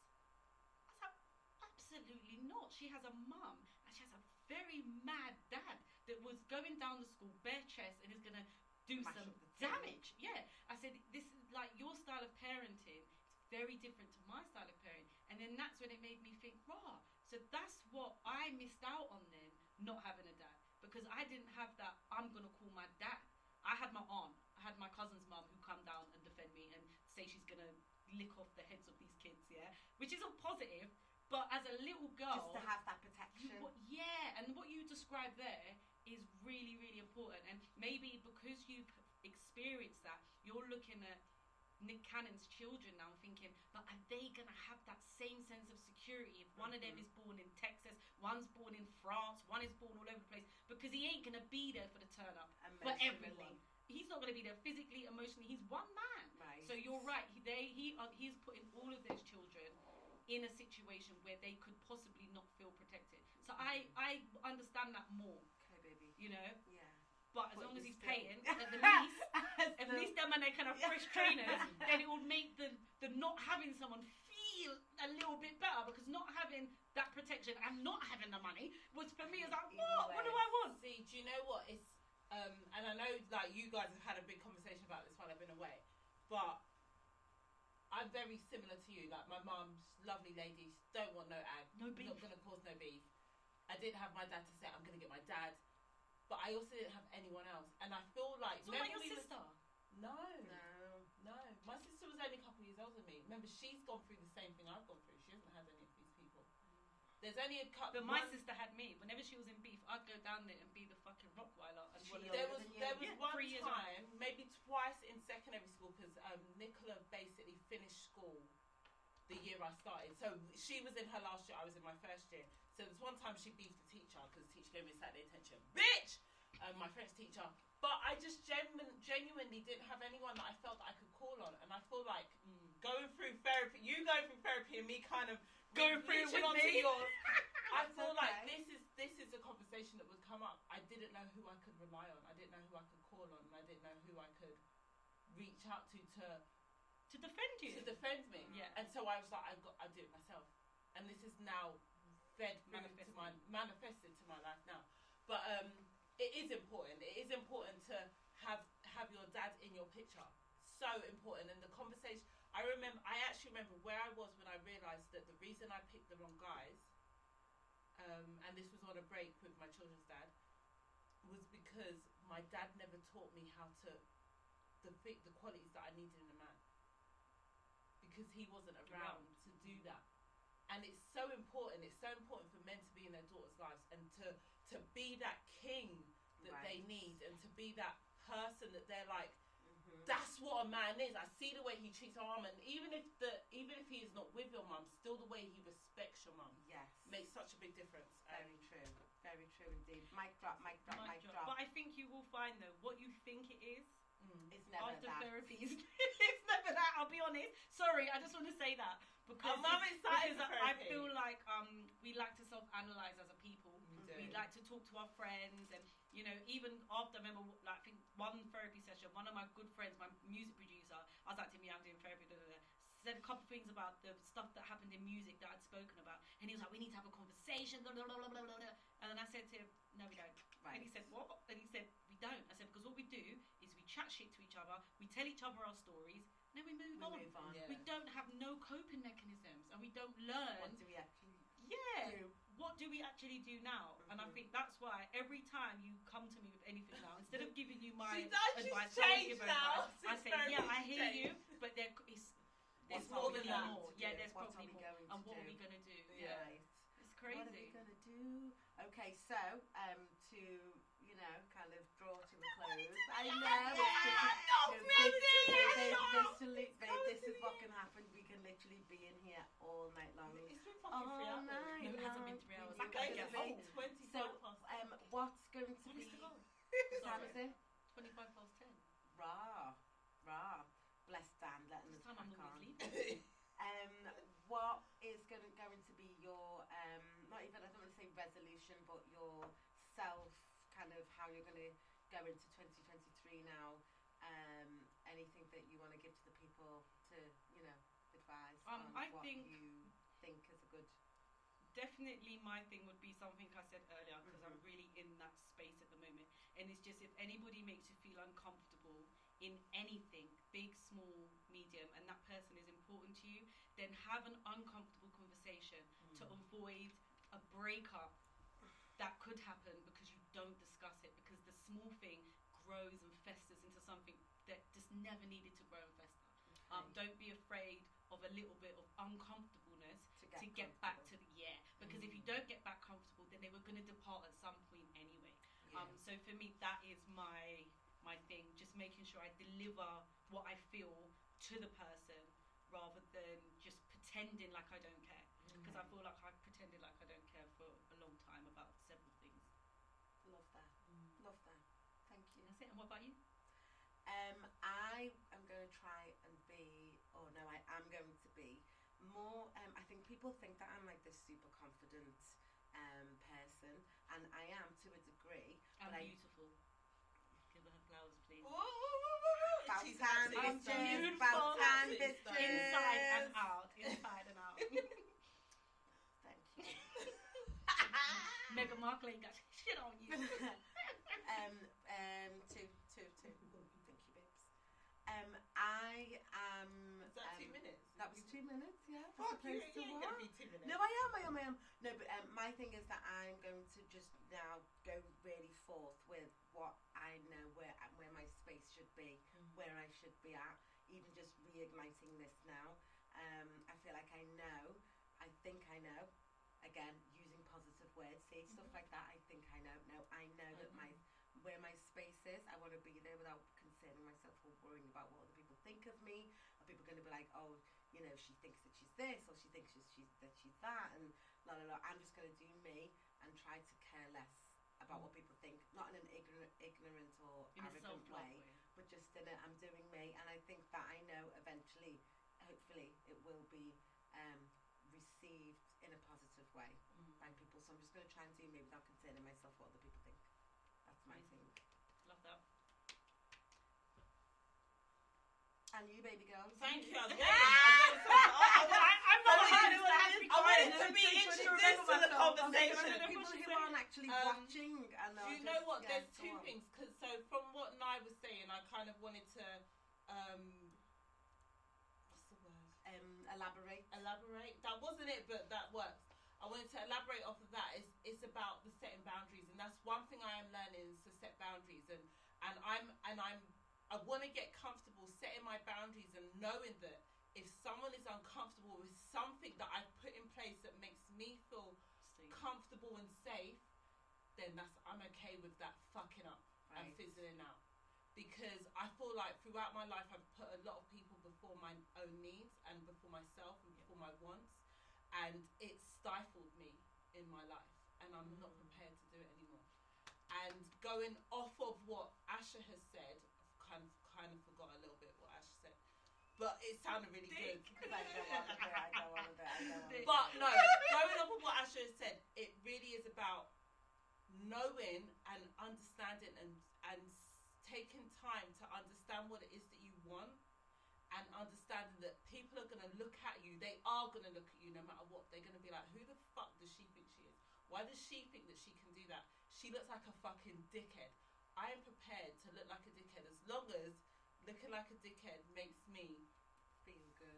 I was like, absolutely not. She has a mum, and she has a very mad dad that was going down the school bare chest and is going to do Mash some up the tongue. damage. Yeah. I said, this is like your style of parenting. It's very different to my style of parenting. And then that's when it made me think, rah. So that's what I missed out on then, not having a dad. Because I didn't have that, I'm going to call my dad. I had my aunt. I had my cousin's mum who come down and defend me and say she's going to lick off the heads of these kids, yeah? Which isn't positive, but as a little girl... Just to have that protection. Yeah, and what you described there is really, really important. And maybe because you've experienced that, you're looking at Nick Cannon's children now thinking, but are they going to have that same sense of security if one of them is born in Texas, one's born in France, one is born all over the place? Because he ain't going to be there for the turn up for Emotionally. everyone. He's not going to be there physically, emotionally. He's one man. Right. So you're right. He's putting all of those children in a situation where they could possibly not feel protected. So I understand that more, Okay, baby. you know. Yeah. But as But long as you he's still- paying, at least them and they kind of fresh trainers, then it will make the not having someone feel a little bit better, because not having that protection and not having the money was for me, as like, what do I want? See, do you know what? It's and I know like you guys have had a big conversation about this while I've been away, but I'm very similar to you. Like my mum's lovely lady, she don't want no ag, No beef. not gonna cause no beef. I didn't have my dad to say I'm gonna get my dad, but I also didn't have anyone else, and I feel like So what about remember your we sister? No. No. My sister was only a couple of years older than me. Remember, she's gone through the same thing I've gone through. She hasn't had any of these people. There's only a couple. But my sister had me. Whenever she was in beef, I'd go down there and be the fucking Rottweiler. And She- one of There the- was Yeah, yeah, one 3 years old. time, maybe twice in secondary school, because Nicola basically finished school the year I started. So she was in her last year, I was in my first year. So there's one time she beefed the teacher because the teacher gave me Saturday attention. Bitch! My French teacher. But I just genuinely didn't have anyone that I felt that I could call on. And I feel like going through therapy, you going through therapy and me kind of Going through it reaching with onto me. yours. I That's feel like okay. this is a conversation that would come up. I didn't know who I could rely on. I didn't know who I could call on. And I didn't know who I could reach out to defend you. to defend me. Yeah. And so I was like, I do it myself. And this is now manifested to my life now. But it is important. It is important to have your dad in your picture. So important. And the conversation, I actually remember where I was when I realised that the reason I picked the wrong guys, and this was on a break with my children's dad, was because my dad never taught me how to the qualities that I needed in a man. Because he wasn't around to do that. And it's so important. It's so important for men to be in their daughters' lives and to be that king that they Right. need, and to be that person that they're like, Mhm. that's what a man is. I see the way he treats our mum, and even if he is not with your mum, still the way he respects your mum. Yes. Makes such a big difference. Very true. Very true indeed. Mic drop, mic drop, mic drop. But I think you will find though, what you think it is, It's never after that. therapy, it's never that. I'll be honest. Sorry, I just want to say that because I'm excited for I therapy. feel like we like to self-analyze as a people. We We like to talk to our friends, and you know, even after, I remember, like, I think one therapy session, one of my good friends, my music producer, I was like, Timmy, I'm doing therapy, said a couple of things about the stuff that happened in music that I'd spoken about, and he was like, we need to have a conversation, blah, blah, blah, blah, blah, blah. And then I said to him, no, we don't. Right. And he said, what? And he said, we don't. I said, because what we do is we chat shit to each other, we tell each other our stories, and then we move on. Yeah. We don't have no coping mechanisms, and we don't learn. What do we actually Yeah. do? What do we actually do now? And I think that's why every time you come to me with anything now, instead of giving you my She does, she's advice, I always changed give now. advice. I Since say, yeah, I therapy, hear she's you, but there's What's probably more than that more. to Yeah, do? there's What are probably we more. going And to what are do? we gonna do? Yeah. Right. It's What are we crazy. gonna do? Okay, so to kind of draw to a close. I know. This is what can happen. We can literally be in here all night long. It's been All fucking 3 hours. night. No, it hasn't been 3 hours. I long. can't Guys, get it's home. 25 So, past. what's going to What be? is the goal? What time is it? 25 past 10. Rah. Bless Dan, letting This us time I'm crack on. normally sleeping. What is going to be your not even, I don't want to say resolution, but your self kind of how you're going to go into 2023 now? Anything that you want to give to the people to advise on I what think- you think is a good. Definitely my thing would be something I said earlier, because I'm really in that space at the moment, and it's just, if anybody makes you feel uncomfortable in anything, big, small, medium, and that person is important to you, then have an uncomfortable conversation to avoid a breakup that could happen because you don't discuss it, because the small thing grows and festers into something that just never needed to grow and fester. Don't be afraid of a little bit of uncomfortableness to get back to the because if you don't get back comfortable, then they were going to depart at some point anyway. So for me, that is my thing, just making sure I deliver what I feel to the person rather than just pretending like I don't care, because I feel like I've pretended like I don't care for a long time about several things. Love that. Love that. Thank you. That's it. And what about you? I am going to try and be, I am going to be more, I think people think that I'm like this super confident person, and I am to a degree. I'm but beautiful. Give her flowers, please. About She's time, absolutely bitches. beautiful. About time, Absolutely bitches. stunning. Inside and out. Inside and out. Thank you. Meghan Markle ain't got shit on you. Two. Thank you, babes. I am. Is that 2 minutes? That was 2 minutes, yeah. Fuck you, Supposed to you ain't what? gonna be 2 minutes. No, I am. No, but my thing is that I'm going to just now go really forth with what I know where my space should be, where I should be at, even just reigniting this now. I feel like I think I know, again, using positive words, say stuff like that, I think I know. No, I know that where my space is, I want to be there without concerning myself or worrying about what other people think of me. Are people going to be like, oh, she thinks that she's this, or she thinks she's that, and la la la. I'm just going to do me and try to care less about what people think, not in an ignorant or In a arrogant self-love way, way. but just in a, I'm doing me, and I think that I know eventually, hopefully, it will be received in a positive way by people. So I'm just going to try and do me without concerning myself what other people think. That's my thing. Love that. And you, baby girl. Thank you. I was I'm not I wanted to be introduced to the conversation. People who aren't actually watching. And Do you know what? There's two things. Cause so from what Nai was saying, I kind of wanted to, what's the word? Elaborate. That wasn't it, but that works. I wanted to elaborate off of that. It's about the setting boundaries, and that's one thing I am learning, is to set boundaries. And I want to get comfortable setting my boundaries and knowing that if someone is uncomfortable with something that I've put in place that makes me feel comfortable and safe, then I'm okay with that fucking up and fizzling out. Because I feel like through throughout my life, I've put a lot of people before my own needs and before myself and before my wants, and it stifled me in my life, and I'm not prepared to do it anymore. And going off of what Asha has said, I've kind of forgot a little bit what Asha said, but it sounded really good. I don't want to do it. But no, going off of what Asha has said, it really is about knowing and understanding and taking time to understand what it is that you want, and understanding that people are going to look at you. They are going to look at you no matter what. They're going to be like, who the fuck does she think she is? Why does she think that she can do that? She looks like a fucking dickhead. I am prepared to look like a dickhead as long as looking like a dickhead makes me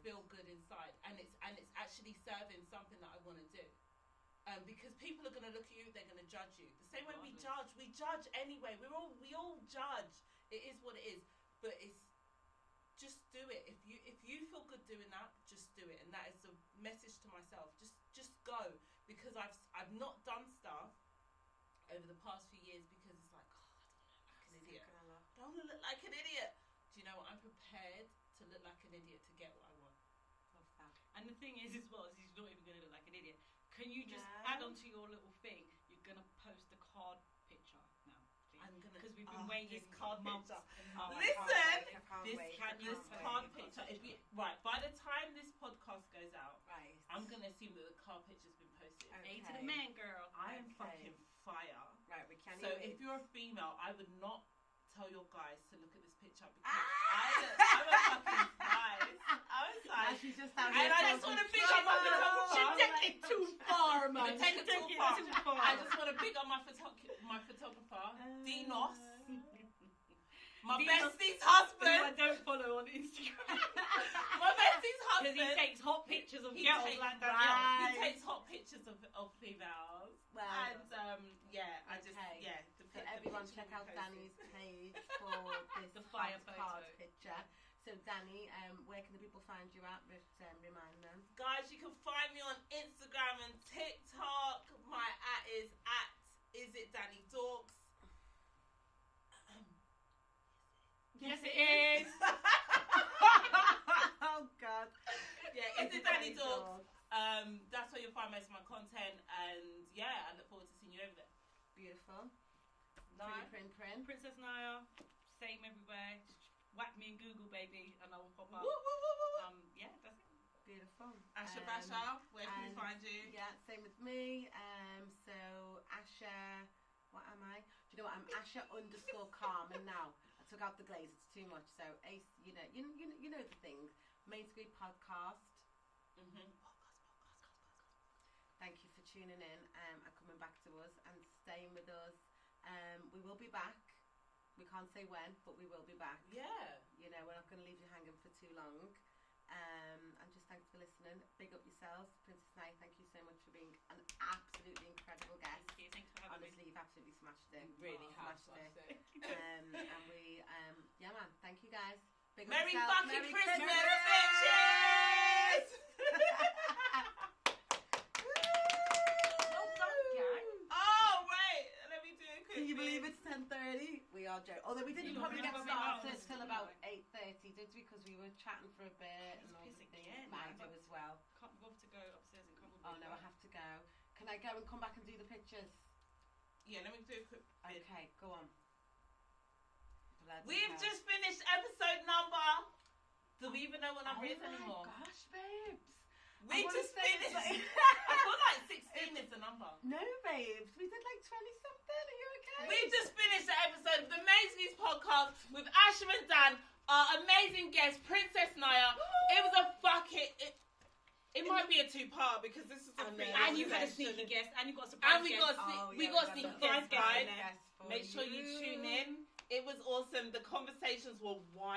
feel good inside, and it's actually serving something that I want to do. Because people are going to look at you, they're going to judge you. The same way we judge anyway. We all judge. It is what it is. But it's just do it. If you feel good doing that, just do it. And that is a message to myself. Just go, because I've not done stuff over the past few years because it's like, I don't want to look like an idiot. Do you know what? I'm prepared to look like an idiot to get what I want. Love that. And the thing is as well, is he's not even going to look like an idiot. Can you just add on to your little thing? You're going to post the card picture now, please. I'm going to... Because we've been waiting this card months. picture. Listen, This card picture. Right, by the time this podcast goes out, right, I'm going to assume that the card picture's been posted. A Okay. to the man, girl. I am fucking fire. Right, we can't. So if you're a female, I would not tell your guys to look at this picture because I'm a fucking spice. I was like, she's just and I just want to big up my photographer. She take it too far, man. Take it too far. I just want to big up my photographer, Dinos. My bestie's husband. Who I don't follow on Instagram. My bestie's husband. Because he takes hot pictures of He girls takes- like that. He takes hot pictures of females. Well, And so everyone check out Danny's page for this The fire card photo. picture. So Danny, where can the people find you at? Remind them. Guys, you can find me on Instagram and TikTok. My is it Danny Dorks. Yes, it is. Oh God. Yeah, is it Danny Dorks? That's where you'll find most of my content, and yeah, I look forward to seeing you over there. Beautiful. Nice. Print. Princess Naya, same everywhere. Just whack me in Google, baby, and I will pop up. Woo, woo, woo, woo. Yeah, that's it. Beautiful. Asha Basha, where can we and- find you? Yeah, same with me. So Asha, what am I? Do you know what? I'm Asha _Carmen now. I took out the glaze. It's too much. So Ace, you know the thing. Main Street Podcast. Mm-hmm. Thank you for tuning in and coming back to us and staying with us. We will be back. We can't say when, but we will be back. Yeah. You know, we're not going to leave you hanging for too long. And just thanks for listening. Big up yourselves. Princess Naya, thank you so much for being an absolutely incredible guest. Thank you. Thanks for having Honestly, you've absolutely smashed it. You really have smashed smashed it. And we, yeah, man. Thank you guys. Big up Merry yourself. fucking Merry Christmas, Christmas. bitches! Well done, gang. Oh, wait. Let me do a quick Can you believe bit. it's 10:30? We are joking. Although we didn't You probably know, get we are started hours till tonight. about 8:30, did we? Because we were chatting for a bit and all Piss the things. again, I man. do as well. Can't be bothered to go upstairs and come with Oh no, I have to go. Can I go and come back and do the pictures? Yeah, let me do a quick bit. Okay, go on. Bloody We've hell. just finished episode number. Do we even know what number it is anymore? Oh my gosh, babes. We wanna just say finished. like- I feel like 16 is the number. No, babes. We did like 20 something. Are you okay? We just finished the episode of the Amazing podcast with Asha and Dan, our amazing guest, Princess Naya. It was a it might be a two-part because this is a And free And you've had a session. sneaky guest, and you've got a surprise And we guest. got we got we've sneaky got guests, guys. guests for Make sure you tune in. It was awesome. The conversations were wild.